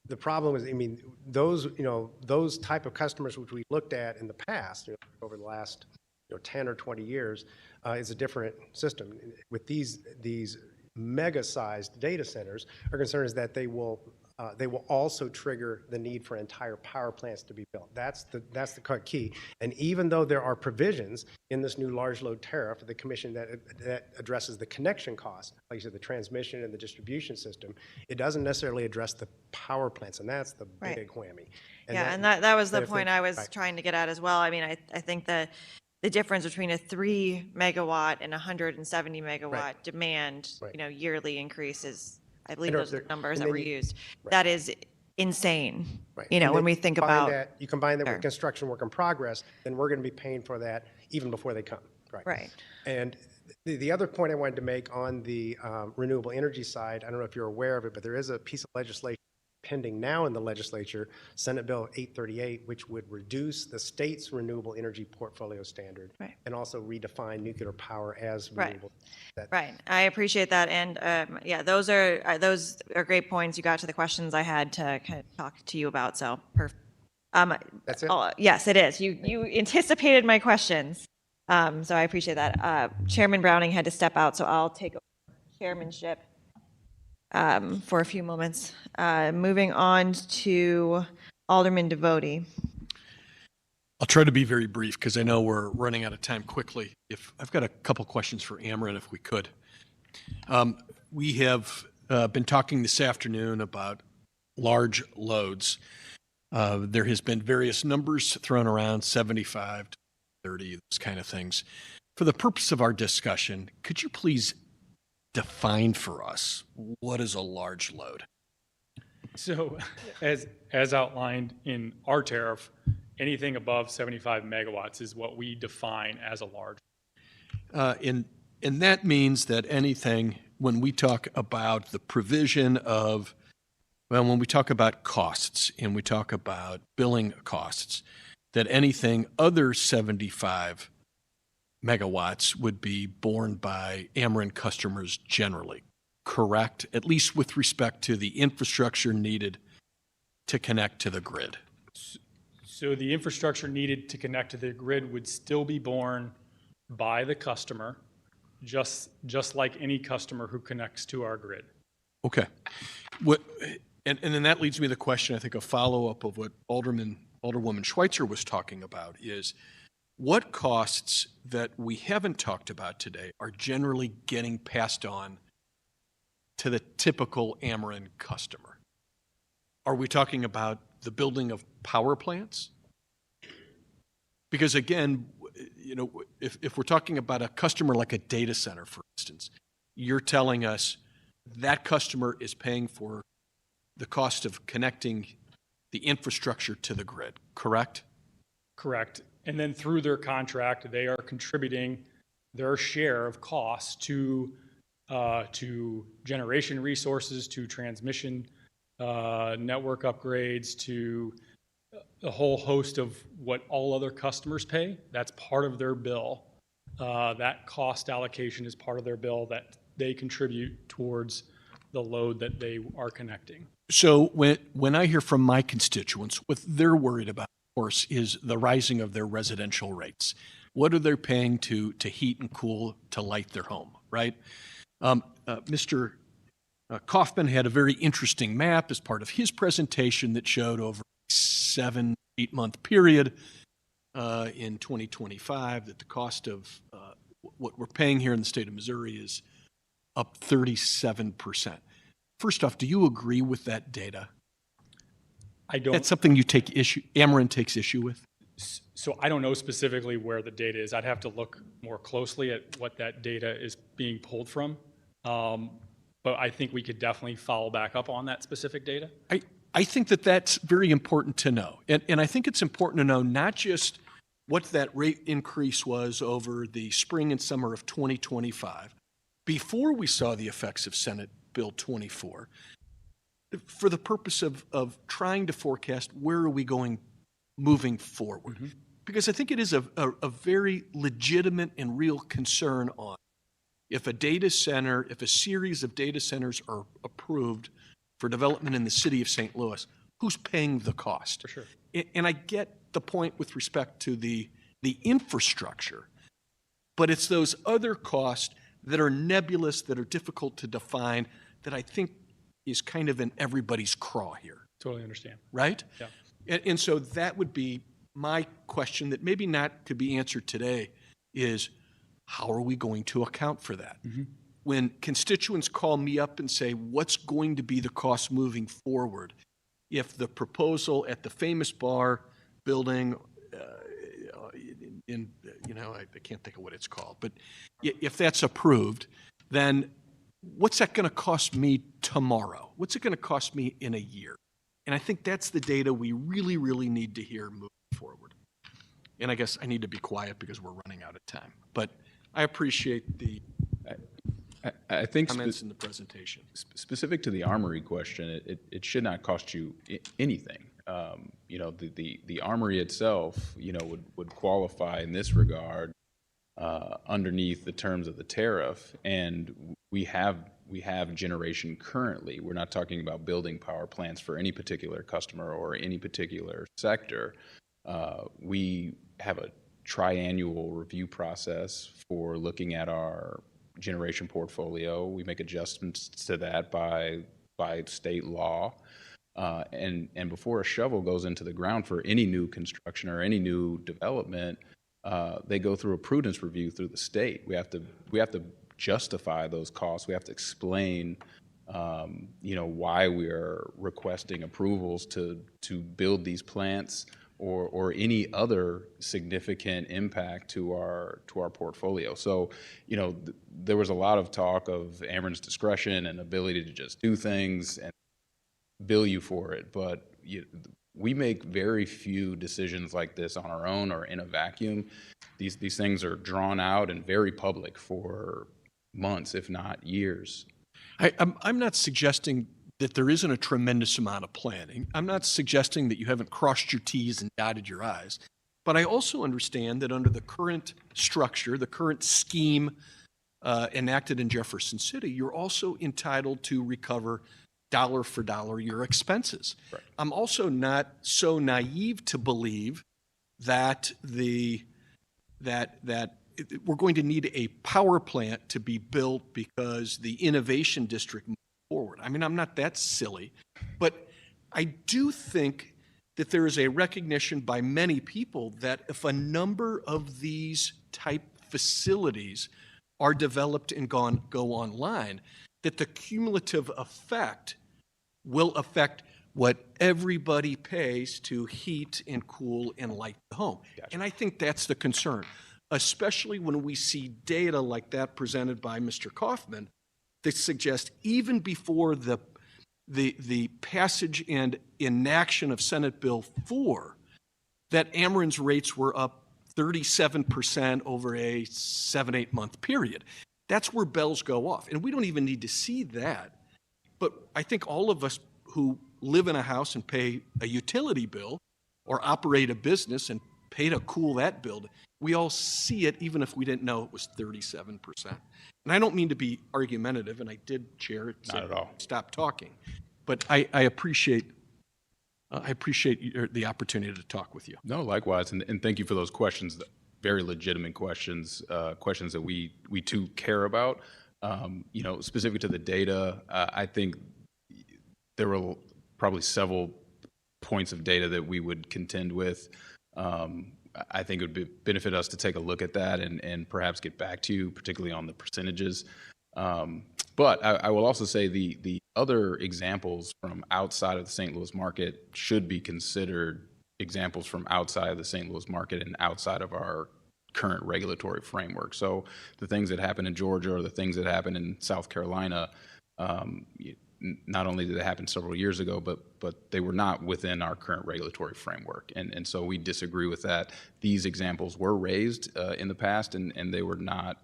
the problem is, I mean, those type of customers which we looked at in the past, over the last 10 or 20 years, is a different system. With these mega-sized data centers, our concern is that they will also trigger the need for entire power plants to be built. That's the key. And even though there are provisions in this new large load tariff of the commission that addresses the connection cost, like you said, the transmission and the distribution system, it doesn't necessarily address the power plants, and that's the big whammy. And that was the point I was trying to get at as well. I mean, I think that the difference between a 3 megawatt and 170 megawatt demand, yearly increase is, I believe those are the numbers that were used. That is insane. When we think about you combine that with construction work in progress, then we're going to be paying for that even before they come. Right. And the other point I wanted to make on the renewable energy side, I don't know if you're aware of it, but there is a piece of legislation pending now in the legislature, Senate Bill 838, which would reduce the state's renewable energy portfolio standard and also redefine nuclear power as renewable. Right. I appreciate that. And those are great points. You got to the questions I had to kind of talk to you about. So perfect. That's it? Yes, it is. You anticipated my questions. So I appreciate that. Chairman Browning had to step out, so I'll take over chairmanship for a few moments. Moving on to Alderman Devotie. I'll try to be very brief because I know we're running out of time quickly. I've got a couple questions for Ameren, if we could. We have been talking this afternoon about large loads. There has been various numbers thrown around, 75 to 30, those kind of things. For the purpose of our discussion, could you please define for us what is a large load? So as outlined in our tariff, anything above 75 megawatts is what we define as a large. And that means that anything, when we talk about the provision of, well, when we talk about costs and we talk about billing costs, that anything other 75 megawatts would be borne by Ameren customers generally, correct? At least with respect to the infrastructure needed to connect to the grid. So the infrastructure needed to connect to the grid would still be borne by the customer, just like any customer who connects to our grid. Okay. And then that leads me to the question, I think a follow-up of what Alderwoman Schweitzer was talking about is, what costs that we haven't talked about today are generally getting passed on to the typical Ameren customer? Are we talking about the building of power plants? Because again, you know, if we're talking about a customer like a data center, for instance, you're telling us that customer is paying for the cost of connecting the infrastructure to the grid, correct? Correct. And then through their contract, they are contributing their share of costs to generation resources, to transmission network upgrades, to a whole host of what all other customers pay. That's part of their bill. That cost allocation is part of their bill that they contribute towards the load that they are connecting. So when I hear from my constituents, what they're worried about, of course, is the rising of their residential rates. What are they paying to heat and cool, to light their home, right? Mr. Kaufman had a very interesting map as part of his presentation that showed over a 7-8 month period in 2025 that the cost of what we're paying here in the state of Missouri is up 37%. First off, do you agree with that data? I don't. That's something Ameren takes issue with? So I don't know specifically where the data is. I'd have to look more closely at what that data is being pulled from. But I think we could definitely follow back up on that specific data. I think that that's very important to know. And I think it's important to know not just what that rate increase was over the spring and summer of 2025, before we saw the effects of Senate Bill 24, for the purpose of trying to forecast where are we going moving forward. Mm-hmm. Because I think it is a very legitimate and real concern on if a series of data centers are approved for development in the city of St. Louis, who's paying the cost? For sure. And I get the point with respect to the infrastructure, but it's those other costs that are nebulous, that are difficult to define, that I think is kind of in everybody's craw here. Totally understand. Right? Yeah. And so that would be my question that maybe not to be answered today is, how are we going to account for that? Mm-hmm. When constituents call me up and say, what's going to be the cost moving forward if the proposal at the famous bar building I can't think of what it's called, but if that's approved, then what's that going to cost me tomorrow? What's it going to cost me in a year? And I think that's the data we really, really need to hear moving forward. And I guess I need to be quiet because we're running out of time. But I appreciate the I think comments in the presentation. Specific to the Armory question, it should not cost you anything. The Armory itself, would qualify in this regard underneath the terms of the tariff, and we have generation currently. We're not talking about building power plants for any particular customer or any particular sector. We have a triannual review process for looking at our generation portfolio. We make adjustments to that by state law. And before a shovel goes into the ground for any new construction or any new development, they go through a prudence review through the state. We have to justify those costs. We have to explain, why we are requesting approvals to build these plants or any other significant impact to our portfolio. So, there was a lot of talk of Ameren's discretion and ability to just do things, and bill you for it, but we make very few decisions like this on our own or in a vacuum. These things are drawn out and very public for months, if not years. I'm not suggesting that there isn't a tremendous amount of planning. I'm not suggesting that you haven't crossed your T's and dotted your I's. But I also understand that under the current structure, the current scheme enacted in Jefferson City, you're also entitled to recover dollar for dollar your expenses. Right. I'm also not so naive to believe that we're going to need a power plant to be built because the innovation district moved forward. I mean, I'm not that silly, but I do think that there is a recognition by many people that if a number of these type facilities are developed and go online, that the cumulative effect will affect what everybody pays to heat and cool and light the home. Gotcha. And I think that's the concern, especially when we see data like that presented by Mr. Kaufman that suggests even before the passage and enaction of Senate Bill 4, that Ameren's rates were up 37% over a 7-8 month period. That's where bells go off. And we don't even need to see that. But I think all of us who live in a house and pay a utility bill or operate a business and pay to cool that building, we all see it even if we didn't know it was 37%. And I don't mean to be argumentative, and I did, Chair, Not at all. Stop talking. But I appreciate the opportunity to talk with you. No, likewise, and thank you for those questions, very legitimate questions, questions that we too care about. Specific to the data, I think there were probably several points of data that we would contend with. I think it would benefit us to take a look at that and perhaps get back to you, particularly on the percentages. But I will also say the other examples from outside of the St. Louis market should be considered examples from outside of the St. Louis market and outside of our current regulatory framework. So the things that happen in Georgia or the things that happen in South Carolina, not only did they happen several years ago, but they were not within our current regulatory framework. And so we disagree with that. These examples were raised in the past, and they were not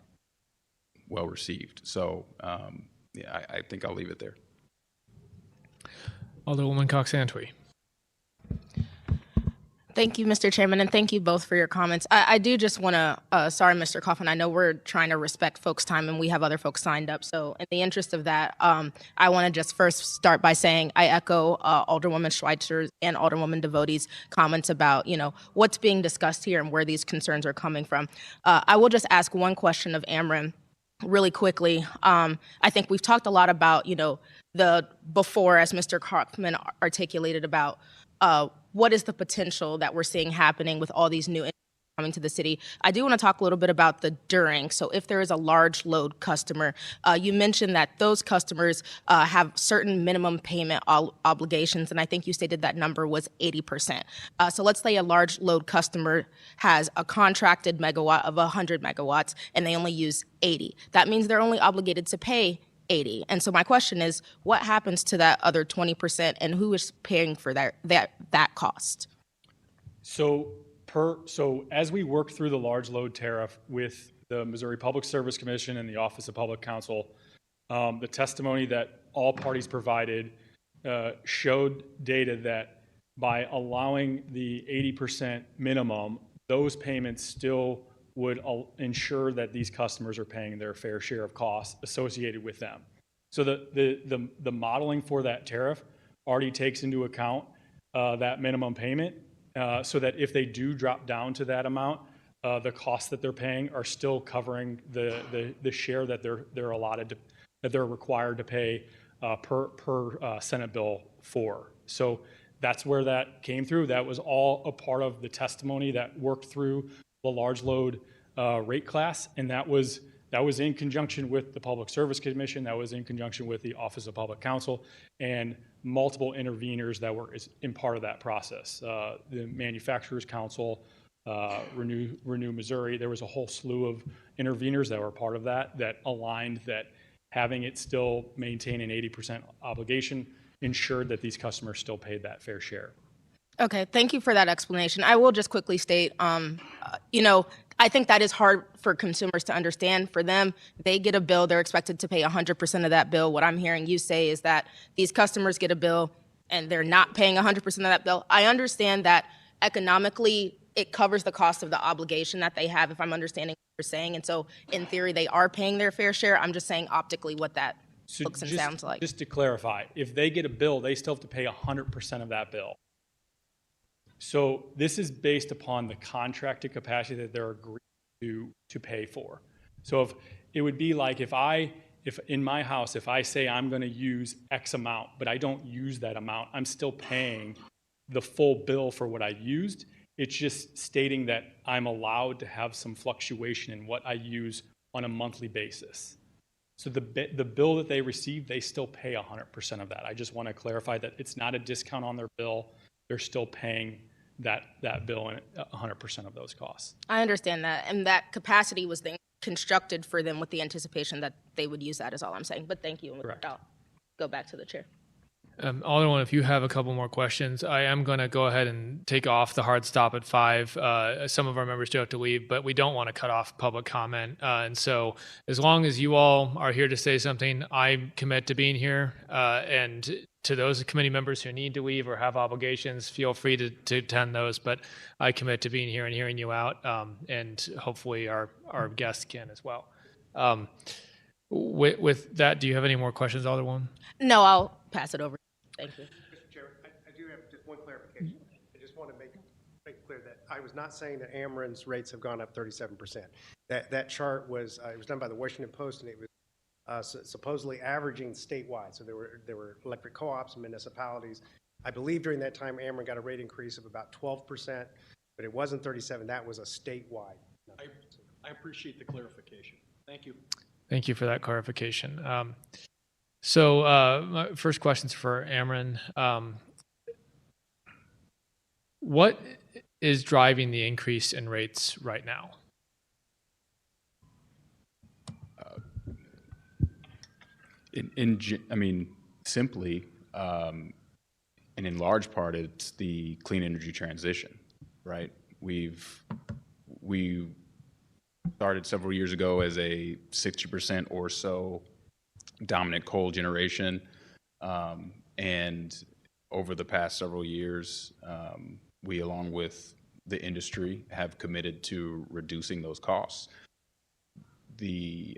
well received. So I think I'll leave it there. Alderwoman Cox-Antwi. Thank you, Mr. Chairman, and thank you both for your comments. I do just want to, sorry, Mr. Kaufman, I know we're trying to respect folks' time and we have other folks signed up. So in the interest of that, I want to just first start by saying I echo Alderwoman Schweitzer and Alderwoman Devote's comments about, what's being discussed here and where these concerns are coming from. I will just ask one question of Ameren really quickly. I think we've talked a lot about, the before, as Mr. Kaufman articulated about what is the potential that we're seeing happening with all these new coming to the city. I do want to talk a little bit about the during. So if there is a large load customer, you mentioned that those customers have certain minimum payment obligations, and I think you stated that number was 80%. So let's say a large load customer has a contracted megawatt of 100 megawatts, and they only use 80. That means they're only obligated to pay 80. And so my question is, what happens to that other 20%, and who is paying for that cost? So as we work through the large load tariff with the Missouri Public Service Commission and the Office of Public Counsel, the testimony that all parties provided showed data that by allowing the 80% minimum, those payments still would ensure that these customers are paying their fair share of costs associated with them. So the modeling for that tariff already takes into account that minimum payment, so that if they do drop down to that amount, the costs that they're paying are still covering the share that they're allotted to, that they're required to pay per Senate Bill 4. So that's where that came through. That was all a part of the testimony that worked through the large load rate class, and that was in conjunction with the Public Service Commission, that was in conjunction with the Office of Public Counsel, and multiple interveners that were in part of that process. The Manufacturers Council, Renew Missouri, there was a whole slew of interveners that were part of that aligned that having it still maintain an 80% obligation ensured that these customers still paid that fair share. Okay, thank you for that explanation. I will just quickly state, I think that is hard for consumers to understand. For them, they get a bill, they're expected to pay 100% of that bill. What I'm hearing you say is that these customers get a bill and they're not paying 100% of that bill. I understand that economically, it covers the cost of the obligation that they have, if I'm understanding what you're saying. And so in theory, they are paying their fair share. I'm just saying optically what that looks and sounds like. Just to clarify, if they get a bill, they still have to pay 100% of that bill. So this is based upon the contracted capacity that they're agreeing to pay for. So if it would be like if in my house, if I say I'm going to use X amount, but I don't use that amount, I'm still paying the full bill for what I used. It's just stating that I'm allowed to have some fluctuation in what I use on a monthly basis. So the bill that they receive, they still pay 100% of that. I just want to clarify that it's not a discount on their bill. They're still paying that bill and 100% of those costs. I understand that. And that capacity was then constructed for them with the anticipation that they would use that is all I'm saying. But thank you. Correct. I'll go back to the chair. Alderman, if you have a couple more questions, I am going to go ahead and take off the hard stop at 5. Some of our members do have to leave, but we don't want to cut off public comment. And so as long as you all are here to say something, I commit to being here. And to those committee members who need to leave or have obligations, feel free to attend those. But I commit to being here and hearing you out. And hopefully our guests can as well. With that, do you have any more questions, Alderwoman? No, I'll pass it over. Thank you. Mr. Chair, I do have just one clarification. I just want to make clear that I was not saying that Ameren's rates have gone up 37%. That chart was it was done by the Washington Post, and it was supposedly averaging statewide. So there were electric co-ops and municipalities. I believe during that time Ameren got a rate increase of about 12%, but it wasn't 37. That was a statewide number. I appreciate the clarification. Thank you. Thank you for that clarification. So my first question's for Ameren. What is driving the increase in rates right now? Simply, and in large part, it's the clean energy transition, right? We started several years ago as a 60% or so dominant coal generation, and over the past several years, we, along with the industry, have committed to reducing those costs. The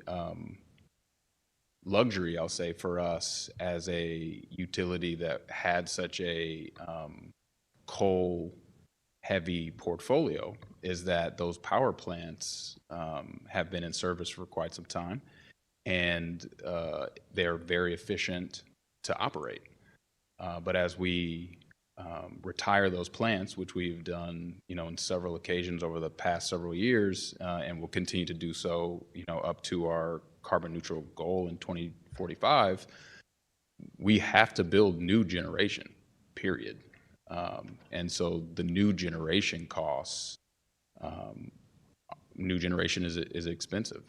luxury, I'll say, for us as a utility that had such a coal-heavy portfolio is that those power plants have been in service for quite some time, and they're very efficient to operate. But as we retire those plants, which we've done, in several occasions over the past several years, and will continue to do so, up to our carbon neutral goal in 2045, we have to build new generation, period. And so the new generation costs, new generation is expensive.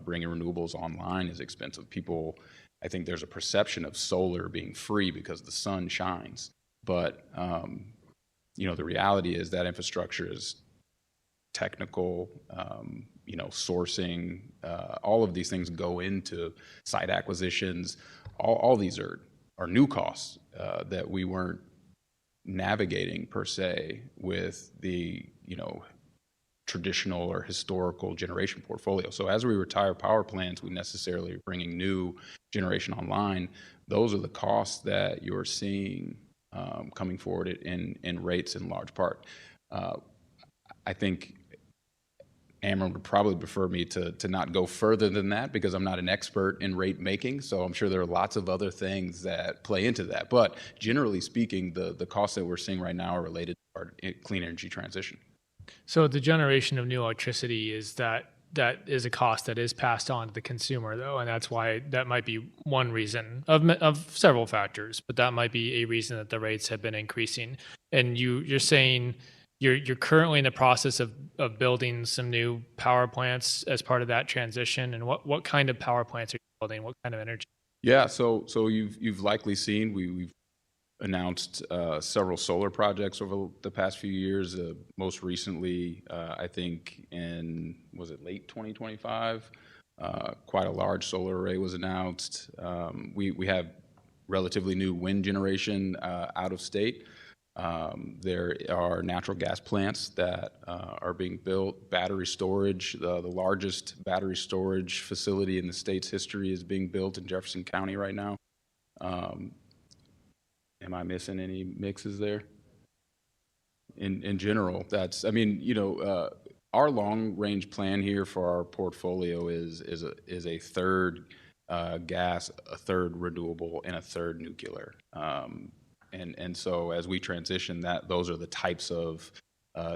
Bringing renewables online is expensive. People, I think there's a perception of solar being free because the sun shines. But, the reality is that infrastructure is technical, sourcing, all of these things go into site acquisitions. All these are new costs that we weren't navigating per se with the, traditional or historical generation portfolio. So as we retire power plants, we necessarily are bringing new generation online. Those are the costs that you're seeing coming forward in rates in large part. I think Ameren would probably prefer me to not go further than that because I'm not an expert in rate making, so I'm sure there are lots of other things that play into that. But generally speaking, the costs that we're seeing right now are related to our clean energy transition. So the generation of new electricity that is a cost that is passed on to the consumer, though, and that's why that might be one reason of several factors, but that might be a reason that the rates have been increasing. And you're saying you're currently in the process of building some new power plants as part of that transition. And what kind of power plants are you building? What kind of energy? Yeah, so you've likely seen we've announced several solar projects over the past few years. Most recently, I think was it late 2025? Quite a large solar array was announced. We have relatively new wind generation out of state. There are natural gas plants that are being built. Battery storage, the largest battery storage facility in the state's history is being built in Jefferson County right now. Am I missing any mixes there? In general, I mean, our long-range plan here for our portfolio is a third gas, a third renewable, and a third nuclear. And so as we transition those are the types of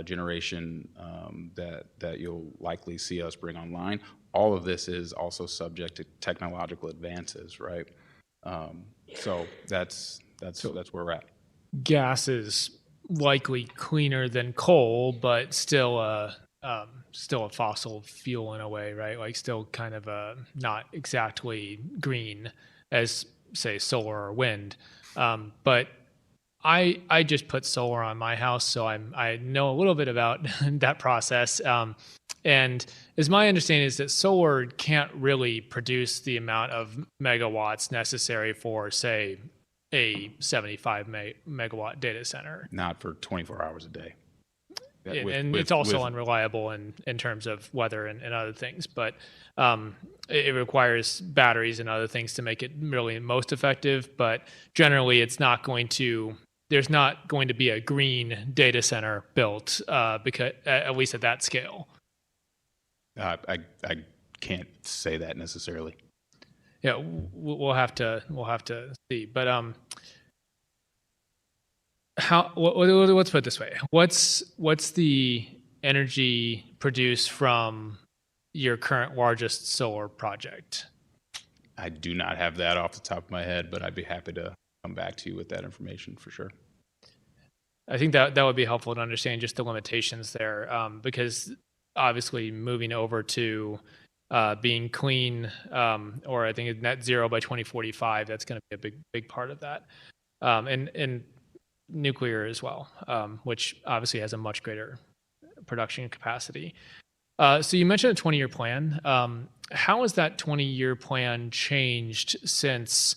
generation that you'll likely see us bring online. All of this is also subject to technological advances, right? So that's where we're at. Gas is likely cleaner than coal, but still a fossil fuel in a way, right? Like still kind of not exactly green as say solar or wind. But I just put solar on my house, so I know a little bit about that process. And as my understanding is that solar can't really produce the amount of megawatts necessary for, say, a 75 megawatt data center. Not for 24 hours a day. It's also unreliable in terms of weather and other things, but it requires batteries and other things to make it really most effective. But generally, there's not going to be a green data center built because at least at that scale. I can't say that necessarily. Yeah, we'll have to see. But let's put it this way: what's the energy produced from your current largest solar project? I do not have that off the top of my head, but I'd be happy to come back to you with that information for sure. I think that would be helpful to understand just the limitations there, because obviously moving over to being clean, or I think net zero by 2045, that's going to be a big part of that, and nuclear as well, which obviously has a much greater production capacity. So you mentioned a 20-year plan. How has that 20-year plan changed since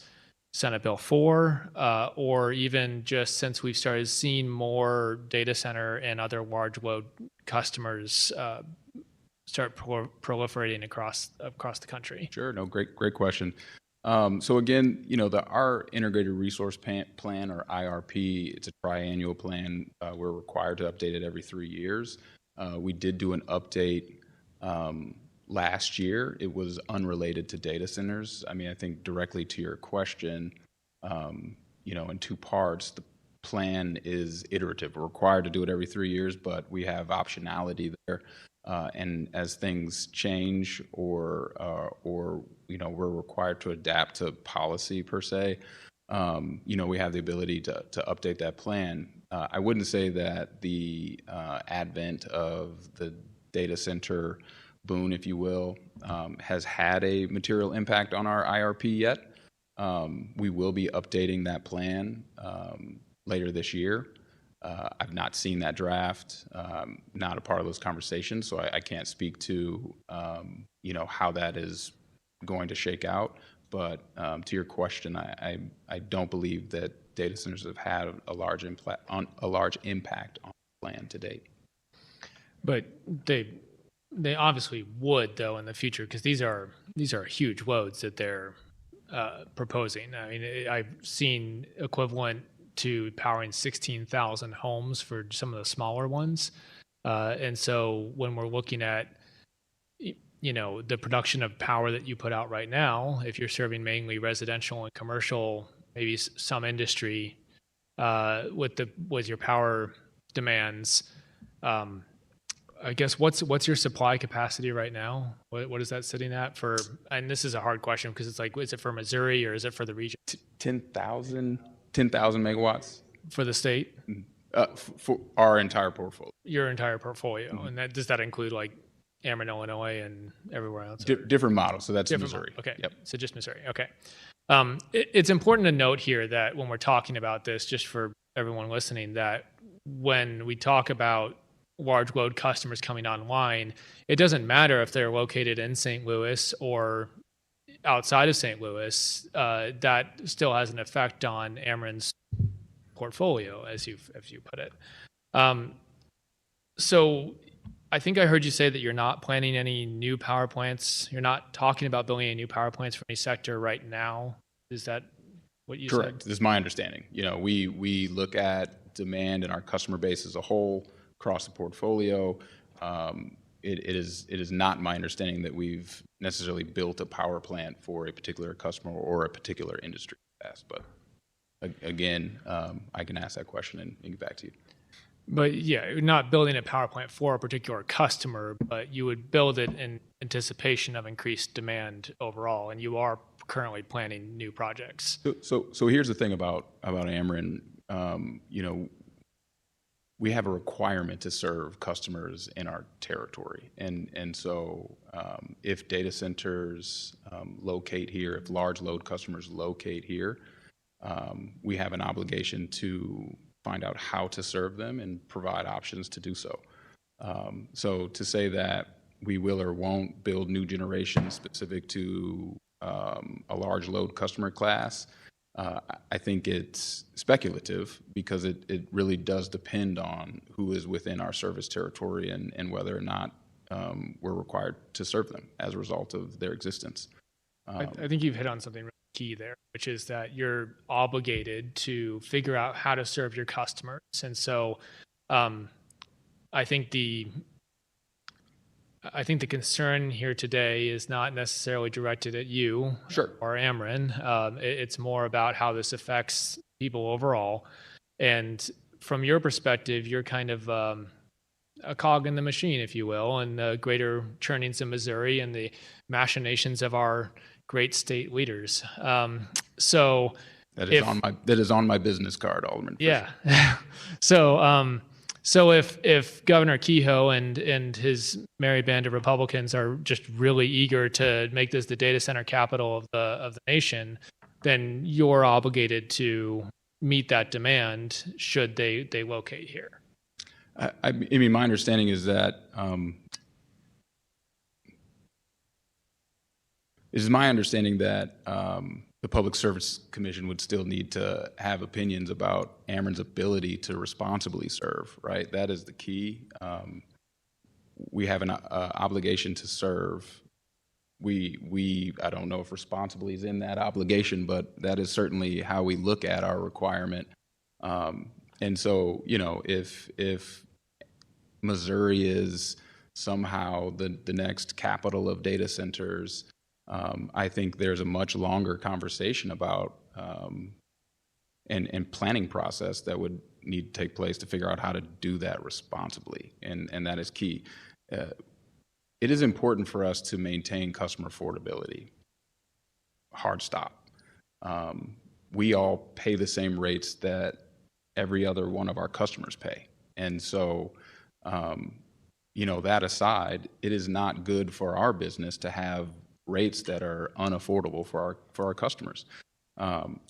Senate Bill 4, or even just since we've started seeing more data center and other large load customers start proliferating across the country? Sure, no, great question. So again, our integrated resource plan, or IRP, it's a triannual plan. We're required to update it every 3 years. We did do an update last year. It was unrelated to data centers. I mean, I think directly to your question, in two parts. The plan is iterative. We're required to do it every 3 years, but we have optionality there. And as things change, or we're required to adapt to policy per se, we have the ability to update that plan. I wouldn't say that the advent of the data center boom, if you will, has had a material impact on our IRP yet. We will be updating that plan later this year. I've not seen that draft, not a part of those conversations, so I can't speak to how that is going to shake out. But to your question, I don't believe that data centers have had a large impact on the plan to date. But they obviously would, though, in the future, because these are huge loads that they're proposing. I mean, I've seen equivalent to powering 16,000 homes for some of the smaller ones. And so when we're looking at, the production of power that you put out right now, if you're serving mainly residential and commercial, maybe some industry, with your power demands, I guess what's your supply capacity right now? What is that sitting at for? And this is a hard question because it's like, is it for Missouri or is it for the region? 10,000 megawatts for the state. For our entire portfolio. Your entire portfolio, and does that include like Ameren, Illinois, and everywhere else? Different model, so that's Different Missouri. model. Okay. Yep. So just Missouri. Okay. It's important to note here that when we're talking about this, just for everyone listening, that when we talk about large load customers coming online, it doesn't matter if they're located in St. Louis or outside of St. Louis. That still has an effect on Ameren's portfolio, as you put it. So I think I heard you say that you're not planning any new power plants. You're not talking about building any new power plants for any sector right now. Is that what you Correct. said? This is my understanding. We look at demand in our customer base as a whole across the portfolio. It is not my understanding that we've necessarily built a power plant for a particular customer or a particular industry. But again, I can ask that question and get back to you. But yeah, you're not building a power plant for a particular customer, but you would build it in anticipation of increased demand overall, and you are currently planning new projects. So here's the thing about Ameren. We have a requirement to serve customers in our territory, and so if data centers locate here, if large load customers locate here, we have an obligation to find out how to serve them and provide options to do so. So to say that we will or won't build new generation specific to a large load customer class, I think it's speculative because it really does depend on who is within our service territory and whether or not we're required to serve them as a result of their existence. I think you've hit on something really key there, which is that you're obligated to figure out how to serve your customers. And so I think the concern here today is not necessarily directed at you or Ameren. It's more about how this affects people overall. And from your perspective, you're kind of a cog in the machine, if you will, in the greater churnings in Missouri and the machinations of our great state leaders. So that is on my business card, Alderman. Yeah. So if Governor Kehoe and his merry band of Republicans are just really eager to make this the data center capital of the nation, then you're obligated to meet that demand should they locate here. I mean, my understanding is that the Public Service Commission would still need to have opinions about Ameren's ability to responsibly serve, right? That is the key. We have an obligation to serve. I don't know if responsibly is in that obligation, but that is certainly how we look at our requirement. And so, if Missouri is somehow the next capital of data centers, I think there's a much longer conversation about and planning process that would need to take place to figure out how to do that responsibly, and that is key. It is important for us to maintain customer affordability. Hard stop. We all pay the same rates that every other one of our customers pay, and so that aside, it is not good for our business to have rates that are unaffordable for our customers.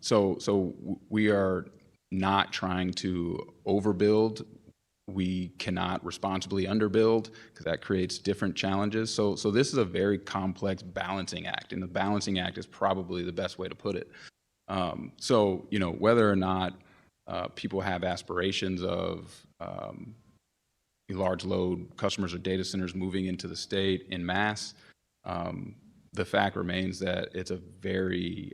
So we are not trying to overbuild. We cannot responsibly underbuild because that creates different challenges. So this is a very complex balancing act, and the balancing act is probably the best way to put it. So whether or not people have aspirations of large load customers or data centers moving into the state en masse, the fact remains that it's a very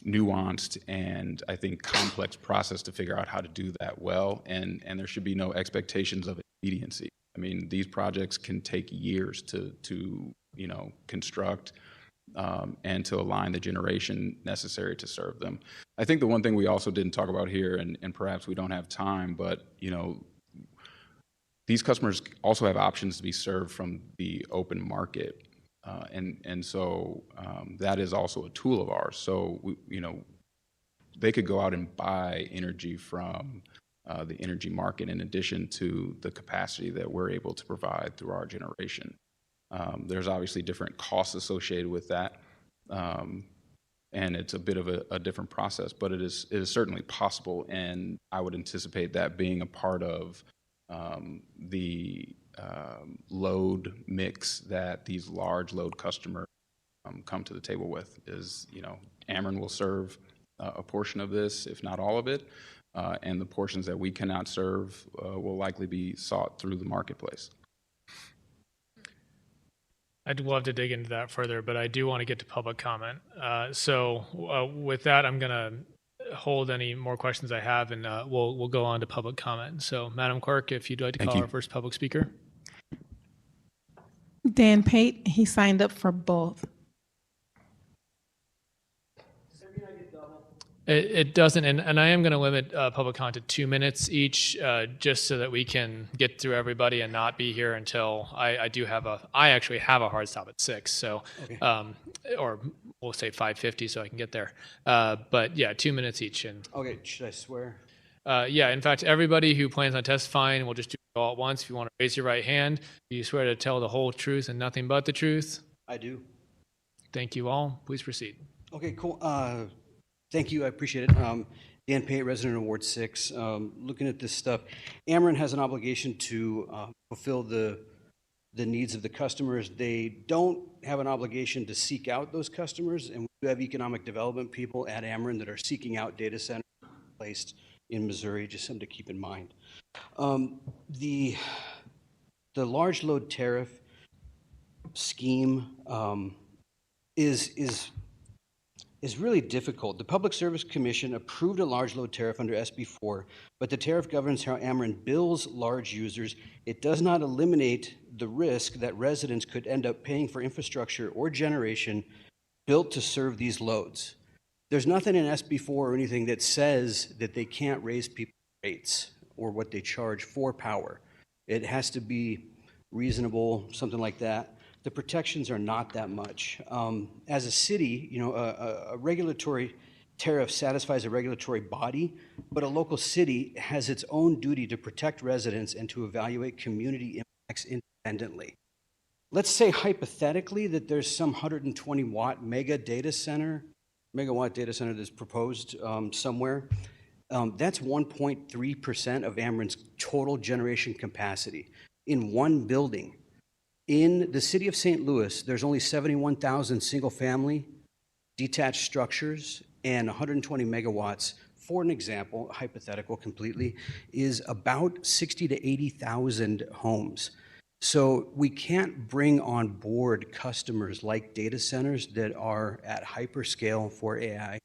nuanced and I think complex process to figure out how to do that well, and there should be no expectations of expediency. I mean, these projects can take years to construct and to align the generation necessary to serve them. I think the one thing we also didn't talk about here, and perhaps we don't have time, but these customers also have options to be served from the open market, and so that is also a tool of ours. So they could go out and buy energy from the energy market in addition to the capacity that we're able to provide through our generation. There's obviously different costs associated with that, and it's a bit of a different process, but it is certainly possible, and I would anticipate that being a part of the load mix that these large load customers come to the table with. Is, Ameren will serve a portion of this, if not all of it, and the portions that we cannot serve will likely be sought through the marketplace. I'd love to dig into that further, but I do want to get to public comment. So with that, I'm going to hold any more questions I have, and we'll go on to public comment. So, Madam Clerk, if you'd like to call our first public speaker. Dan Pate, he signed up for both. It doesn't, and I am going to limit public comment to 2 minutes each, just so that we can get through everybody and not be here until I actually have a hard stop at 6, so, okay. Or we'll say 5:50 so I can get there. But yeah, 2 minutes each. And okay, should I swear? Yeah, in fact, everybody who plans on testifying, we'll just do it all at once. If you want to raise your right hand, do you swear to tell the whole truth and nothing but the truth? I do. Thank you all. Please proceed. Okay, cool. Thank you, I appreciate it. Dan Pate, resident of Ward 6. Looking at this stuff, Ameren has an obligation to fulfill the needs of the customers. They don't have an obligation to seek out those customers, and we do have economic development people at Ameren that are seeking out data centers placed in Missouri, just something to keep in mind. The large load tariff scheme is really difficult. The Public Service Commission approved a large load tariff under SB 4, but the tariff governs how Ameren bills large users. It does not eliminate the risk that residents could end up paying for infrastructure or generation built to serve these loads. There's nothing in SB 4 or anything that says that they can't raise people's rates or what they charge for power. It has to be reasonable, something like that. The protections are not that much. As a city, a regulatory tariff satisfies a regulatory body, but a local city has its own duty to protect residents and to evaluate community impacts independently. Let's say hypothetically that there's some 120-watt megawatt data center that's proposed somewhere. That's 1.3% of Ameren's total generation capacity in one building. In the city of St. Louis, there's only 71,000 single-family detached structures, and 120 megawatts, for an example, hypothetical completely, is about 60 to 80,000 homes. So we can't bring on board customers like data centers that are at hyperscale for AI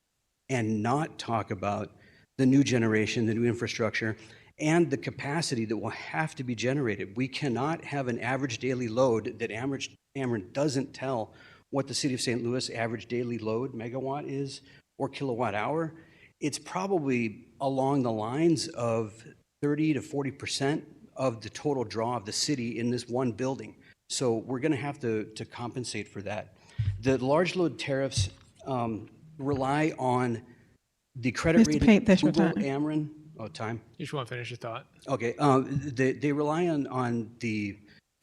and not talk about the new generation, the new infrastructure, and the capacity that will have to be generated. We cannot have an average daily load that Ameren doesn't tell what the city of St. Louis average daily load megawatt is or kilowatt hour. It's probably along the lines of 30 to 40% of the total draw of the city in this one building. So we're going to have to compensate for that. The large load tariffs rely on the credit rating. Pate, that's your Google, time. Ameren. Oh, time. You just want to finish your thought. Okay. They rely on the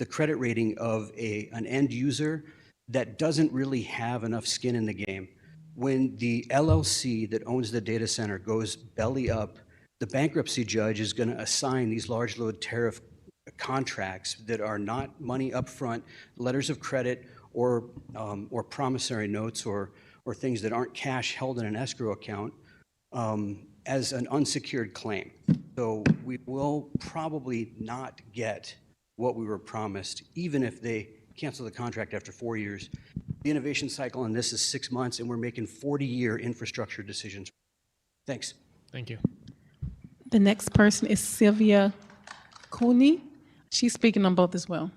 credit rating of an end user that doesn't really have enough skin in the game. When the LLC that owns the data center goes belly up, the bankruptcy judge is going to assign these large load tariff contracts that are not money up front, letters of credit, or promissory notes, or things that aren't cash held in an escrow account, as an unsecured claim. So we will probably not get what we were promised, even if they cancel the contract after 4 years. The innovation cycle on this is 6 months, and we're making 40-year infrastructure decisions. Thanks. Thank you. The next person is Sylvia Cooney. She's speaking on both as well.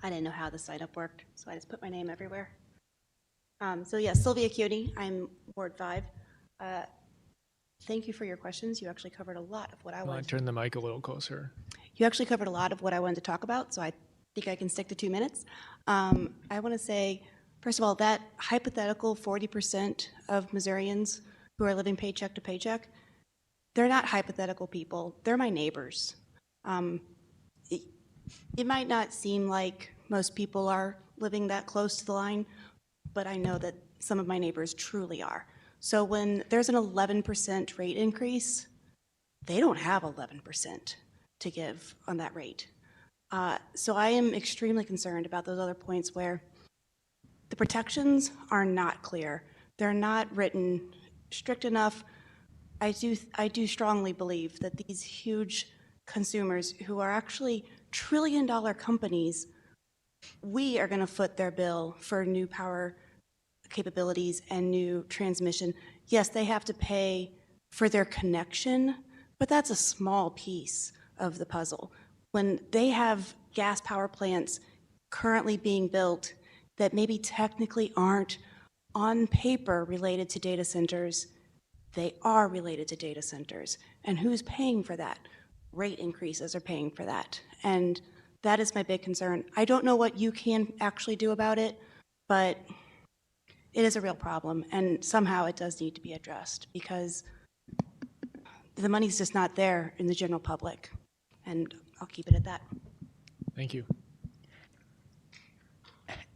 I didn't know how the sign-up worked, so I just put my name everywhere. So yeah, Sylvia Cooney, I'm Ward 5. Thank you for your questions. You actually covered a lot of what I wanted. Turn the mic a little closer. You actually covered a lot of what I wanted to talk about, so I think I can stick to 2 minutes. I want to say, first of all, that hypothetical 40% of Missourians who are living paycheck to paycheck, they're not hypothetical people. They're my neighbors. It, it might not seem like most people are living that close to the line, but I know that some of my neighbors truly are. So when there's an 11% rate increase, they don't have 11% to give on that rate. So I am extremely concerned about those other points where the protections are not clear. They're not written strict enough. I do strongly believe that these huge consumers who are actually trillion-dollar companies, we are going to foot their bill for new power capabilities and new transmission. Yes, they have to pay for their connection, but that's a small piece of the puzzle. When they have gas power plants currently being built that maybe technically aren't on paper related to data centers, they are related to data centers. And who's paying for that? Rate increases are paying for that. And that is my big concern. I don't know what you can actually do about it, but it is a real problem, and somehow it does need to be addressed because the money's just not there in the general public. And I'll keep it at that. Thank you.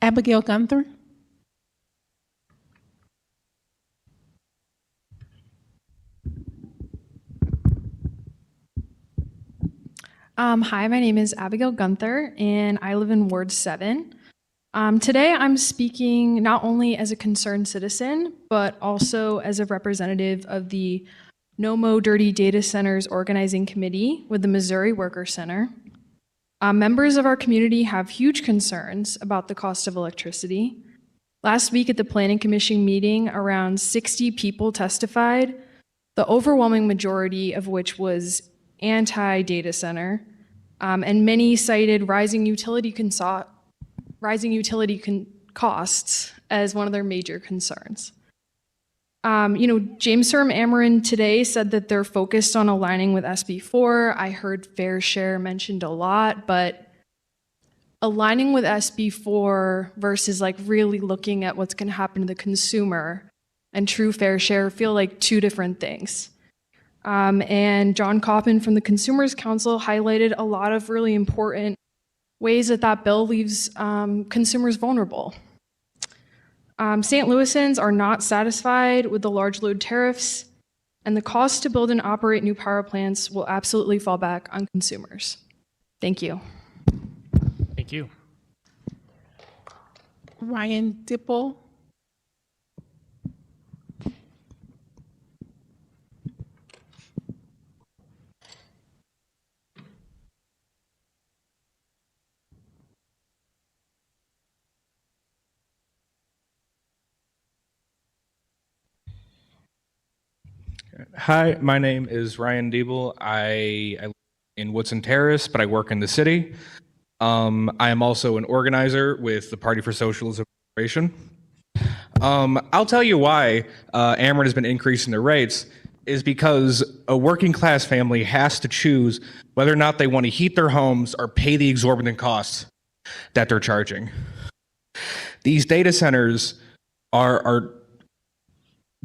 Abigail Gunther. Hi, my name is Abigail Gunther, and I live in Ward 7. Today, I'm speaking not only as a concerned citizen, but also as a representative of the No Mo Dirty Data Centers Organizing Committee with the Missouri Worker Center. Members of our community have huge concerns about the cost of electricity. Last week at the Planning Commission meeting, around 60 people testified, the overwhelming majority of which was anti-data center, and many cited rising utility costs as one of their major concerns. James Durham Ameren today said that they're focused on aligning with SB4. I heard fair share mentioned a lot, but aligning with SB4 versus like really looking at what's going to happen to the consumer and true fair share feel like two different things. And John Coppin from the Consumers Council highlighted a lot of really important ways that that bill leaves consumers vulnerable. St. Louisans are not satisfied with the large load tariffs, and the cost to build and operate new power plants will absolutely fall back on consumers. Thank you. Thank you. Ryan Dipple. Hi, my name is Ryan Diebel. I live in Woodson Terrace, but I work in the city. I am also an organizer with the Party for Socialism Corporation. I'll tell you why Ameren has been increasing their rates is because a working class family has to choose whether or not they want to heat their homes or pay the exorbitant costs that they're charging. These data centers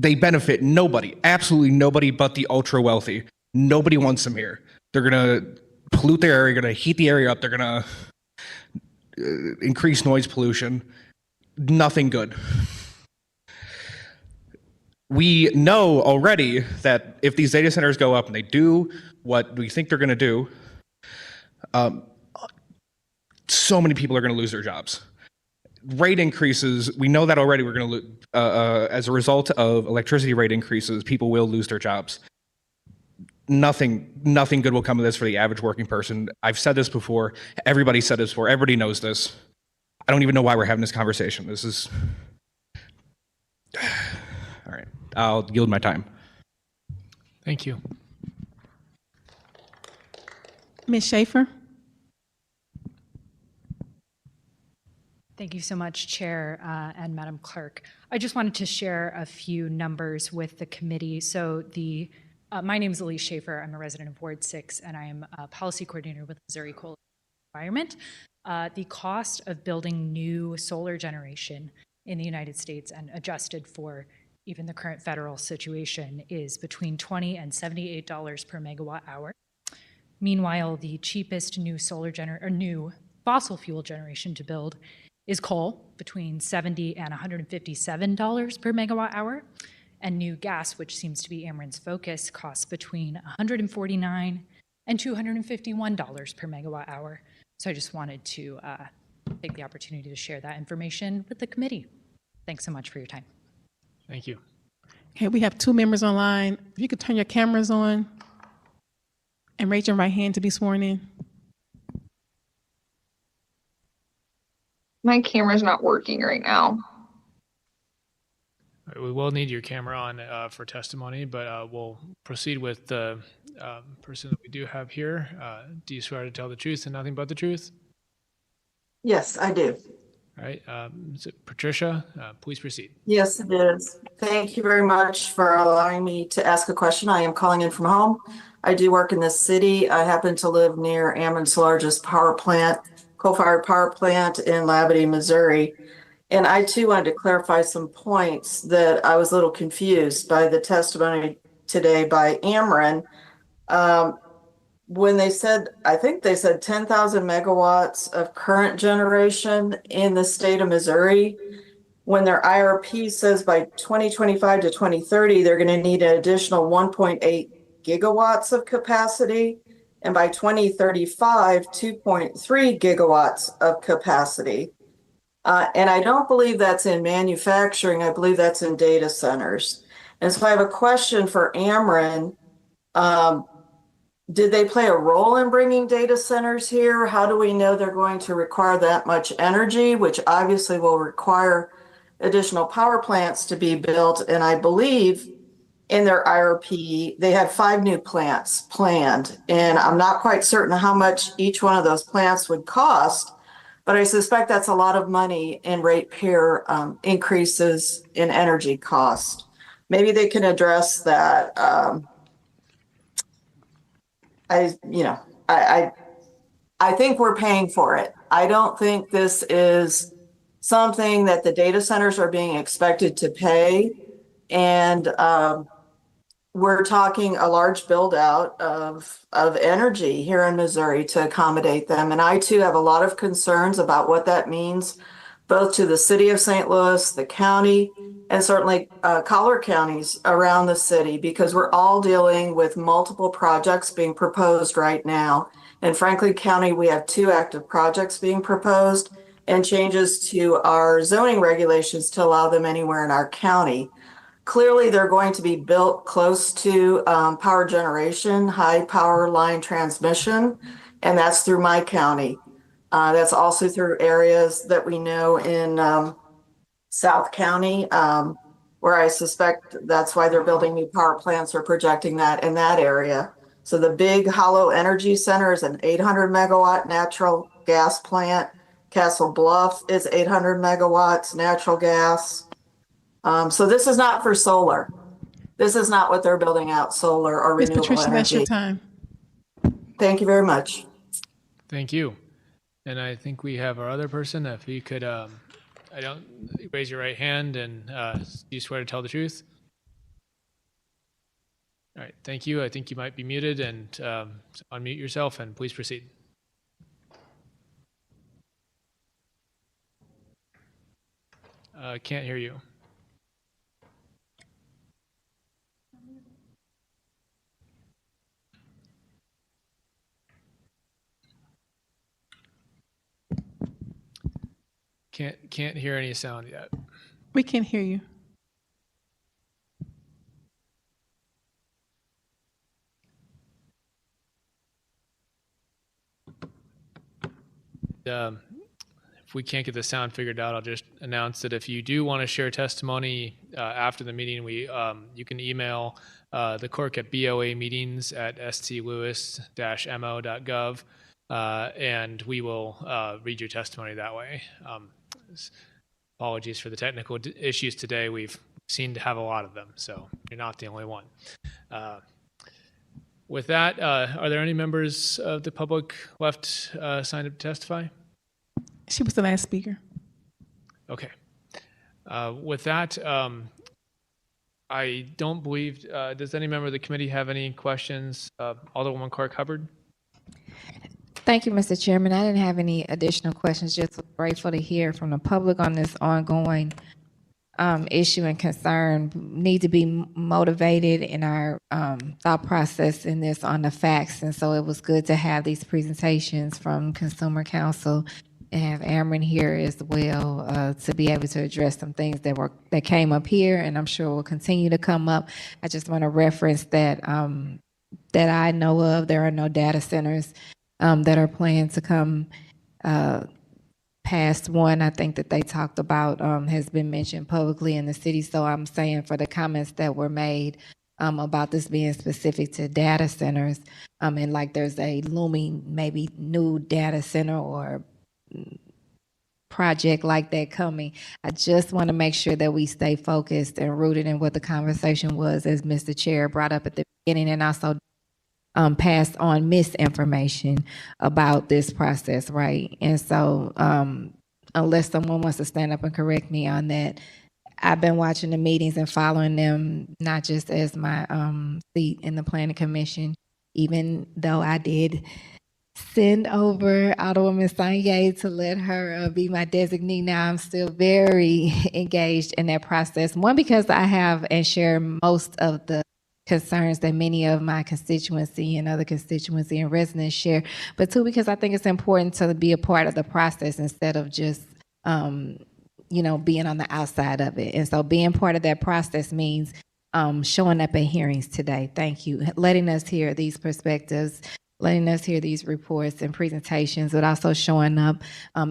they benefit nobody, absolutely nobody but the ultra wealthy. Nobody wants them here. They're gonna pollute their area, gonna heat the area up, they're gonna increase noise pollution. Nothing good. We know already that if these data centers go up and they do what we think they're gonna do, so many people are gonna lose their jobs. Rate increases, we know that already. We're going to as a result of electricity rate increases, people will lose their jobs. Nothing good will come of this for the average working person. I've said this before. Everybody said this before. Everybody knows this. I don't even know why we're having this conversation. This is all right. I'll yield my time. Thank you. Ms. Schaefer. Thank you so much, Chair and Madam Clerk. I just wanted to share a few numbers with the committee. So my name is Elise Schaefer. I'm a resident of Ward 6, and I am a policy coordinator with Missouri Coalition Environment. The cost of building new solar generation in the United States and adjusted for even the current federal situation, is between $20 and $78 per megawatt hour. Meanwhile, the cheapest new new fossil fuel generation to build is coal, between $70 and $157 per megawatt hour. And new gas, which seems to be Ameren's focus, costs between $149 and $251 per megawatt hour. So I just wanted to take the opportunity to share that information with the committee. Thanks so much for your time. Thank you. Okay, we have 2 members online. If you could turn your cameras on and raise your right hand to be sworn in. My camera's not working right now. All right, we will need your camera on for testimony, but we'll proceed with the person that we do have here. Do you swear to tell the truth and nothing but the truth? Yes, I do. All right. Is it Patricia? Please proceed. Yes, it is. Thank you very much for allowing me to ask a question. I am calling in from home. I do work in this city. I happen to live near Ameren's largest power plant, coal-fired power plant in Labadie, Missouri. And I too wanted to clarify some points that I was a little confused by the testimony today by Ameren. When they said, I think they said 10,000 megawatts of current generation in the state of Missouri, when their IRP says by 2025 to 2030, they're going to need an additional 1.8 gigawatts of capacity. And by 2035, 2.3 gigawatts of capacity. And I don't believe that's in manufacturing. I believe that's in data centers. And so I have a question for Ameren. Did they play a role in bringing data centers here? How do we know they're going to require that much energy, which obviously will require additional power plants to be built? And I believe in their IRP, they had 5 new plants planned. And I'm not quite certain how much each one of those plants would cost, but I suspect that's a lot of money in ratepayer increases in energy cost. Maybe they can address that. I think we're paying for it. I don't think this is something that the data centers are being expected to pay. And we're talking a large build out of energy here in Missouri to accommodate them. And I too have a lot of concerns about what that means, both to the city of St. Louis, the county, and certainly collar counties around the city, because we're all dealing with multiple projects being proposed right now. In Franklin County, we have 2 active projects being proposed and changes to our zoning regulations to allow them anywhere in our county. Clearly, they're going to be built close to power generation, high power line transmission, and that's through my county. That's also through areas that we know in South County, where I suspect that's why they're building new power plants or projecting that in that area. So the Big Hollow Energy Center is an 800 megawatt natural gas plant. Castle Bluff is 800 megawatts natural gas. So this is not for solar. This is not what they're building out, solar or Ms. renewable Patricia, energy. that's your time. Thank you very much. Thank you. And I think we have our other person. If you could, raise your right hand and do you swear to tell the truth? All right, thank you. I think you might be muted, and unmute yourself and please proceed. Can't hear you. Can't hear any sound yet. We can't hear you. If we can't get the sound figured out, I'll just announce that if you do want to share testimony after the meeting, you can email the clerk at boameetings@stlewis-mo.gov, and we will read your testimony that way. Apologies for the technical issues today. We've seen to have a lot of them, so you're not the only one. With that, are there any members of the public left signed up to testify? She was the last speaker. Okay. With that, I don't believe, does any member of the committee have any questions? Alderwoman Clark Hubbard? Thank you, Mr. Chairman. I didn't have any additional questions, just grateful to hear from the public on this ongoing issue and concern. Need to be motivated in our thought process in this on the facts. And so it was good to have these presentations from Consumer Council and have Ameren here as well to be able to address some things that came up here, and I'm sure will continue to come up. I just want to reference that that I know of, there are no data centers that are planned to come past one, I think that they talked about has been mentioned publicly in the city. So I'm saying for the comments that were made about this being specific to data centers, and like there's a looming maybe new data center or project like that coming. I just want to make sure that we stay focused and rooted in what the conversation was, as Mr. Chair brought up at the beginning, and also passed on misinformation about this process, right? And so unless someone wants to stand up and correct me on that, I've been watching the meetings and following them, not just as my seat in the Planning Commission, even though I did send over Alderwoman Sanye to let her be my designee. Now I'm still very engaged in that process. One, because I have and share most of the concerns that many of my constituency and other constituency and residents share, but two, because I think it's important to be a part of the process instead of just, being on the outside of it. And so being part of that process means showing up at hearings today. Thank you. Letting us hear these perspectives, letting us hear these reports and presentations, but also showing up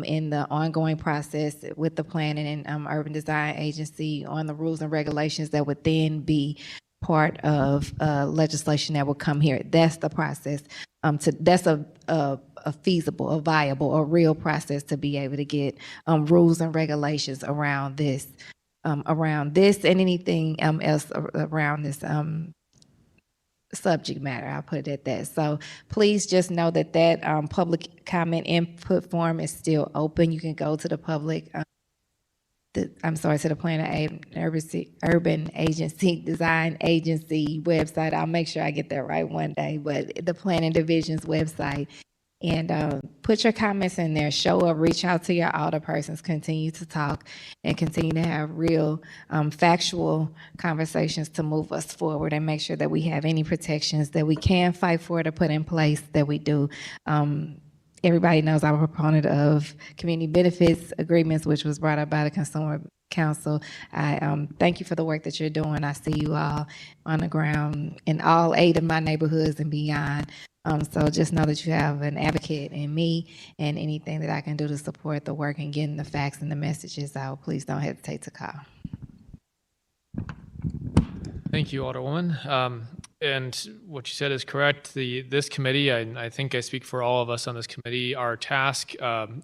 in the ongoing process with the Planning and Urban Design Agency on the rules and regulations that would then be part of legislation that will come here. That's the process. That's a feasible, a viable, a real process to be able to get rules and regulations around this and anything else around this subject matter. I'll put it at that. So please just know that public comment input form is still open. You can go to the public. To the Planning Urban Agency Design Agency website. I'll make sure I get that right one day, but the Planning Division's website, and put your comments in there. Show up, reach out to your alderpersons, continue to talk, and continue to have real, factual conversations to move us forward and make sure that we have any protections that we can fight for to put in place, that we do. Everybody knows I'm a proponent of community benefits agreements, which was brought up by the Consumer Council. I thank you for the work that you're doing. I see you all on the ground in all 8 of my neighborhoods and beyond. So just know that you have an advocate in me, and anything that I can do to support the work and getting the facts and the messages out, please don't hesitate to call. Thank you, Alderwoman. And what you said is correct. This committee, I think I speak for all of us on this committee, our task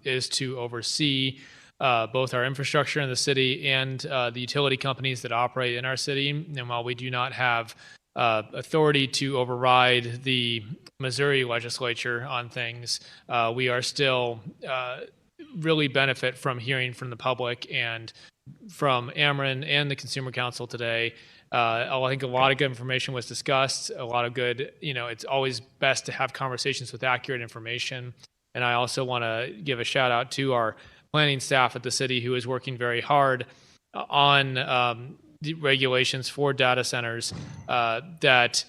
is to oversee both our infrastructure in the city and the utility companies that operate in our city. And while we do not have authority to override the Missouri legislature on things, we are still really benefit from hearing from the public and from Ameren and the Consumer Council today. I think a lot of good information was discussed, a lot of good, it's always best to have conversations with accurate information. And I also want to give a shout out to our planning staff at the city, who is working very hard on the regulations for data centers. That's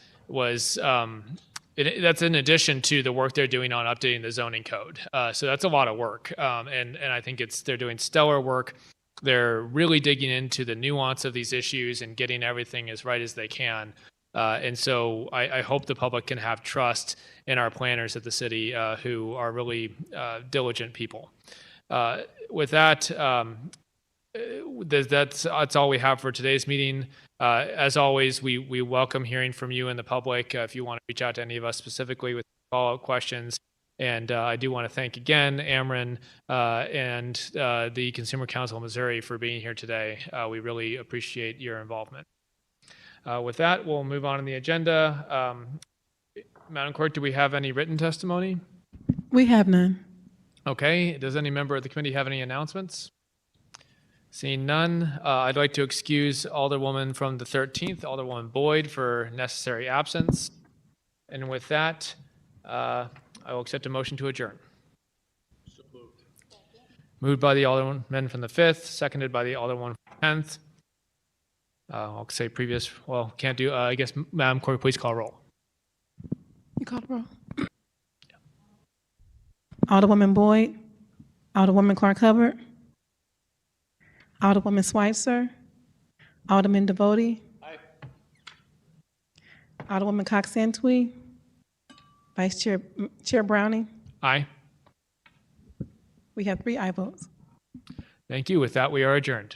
in addition to the work they're doing on updating the zoning code. So that's a lot of work. And I think they're doing stellar work. They're really digging into the nuance of these issues and getting everything as right as they can. And so I hope the public can have trust in our planners at the city, who are really diligent people. With that, that's all we have for today's meeting. As always, we welcome hearing from you and the public if you want to reach out to any of us specifically with follow-up questions. And I do want to thank again Ameren and the Consumer Council of Missouri for being here today. We really appreciate your involvement. With that, we'll move on in the agenda. Madam Clerk, do we have any written testimony? We have none. Okay. Does any member of the committee have any announcements? Seeing none, I'd like to excuse Alderwoman from the 13th, Alderwoman Boyd, for necessary absence. And with that, I will accept a motion to adjourn. Moved by the Alderman from the 5th, seconded by the Alderwoman from the 10th. I'll say previous, well, can't do, I guess, Madam Clerk, please call roll. You call the roll. Alderwoman Boyd, Alderwoman Clark Hubbard, Alderwoman Schweitzer, Alderman Devoti, Alderwoman Cox Santui, Vice Chair Browning. Aye. We have 3 aye votes. Thank you. With that, we are adjourned.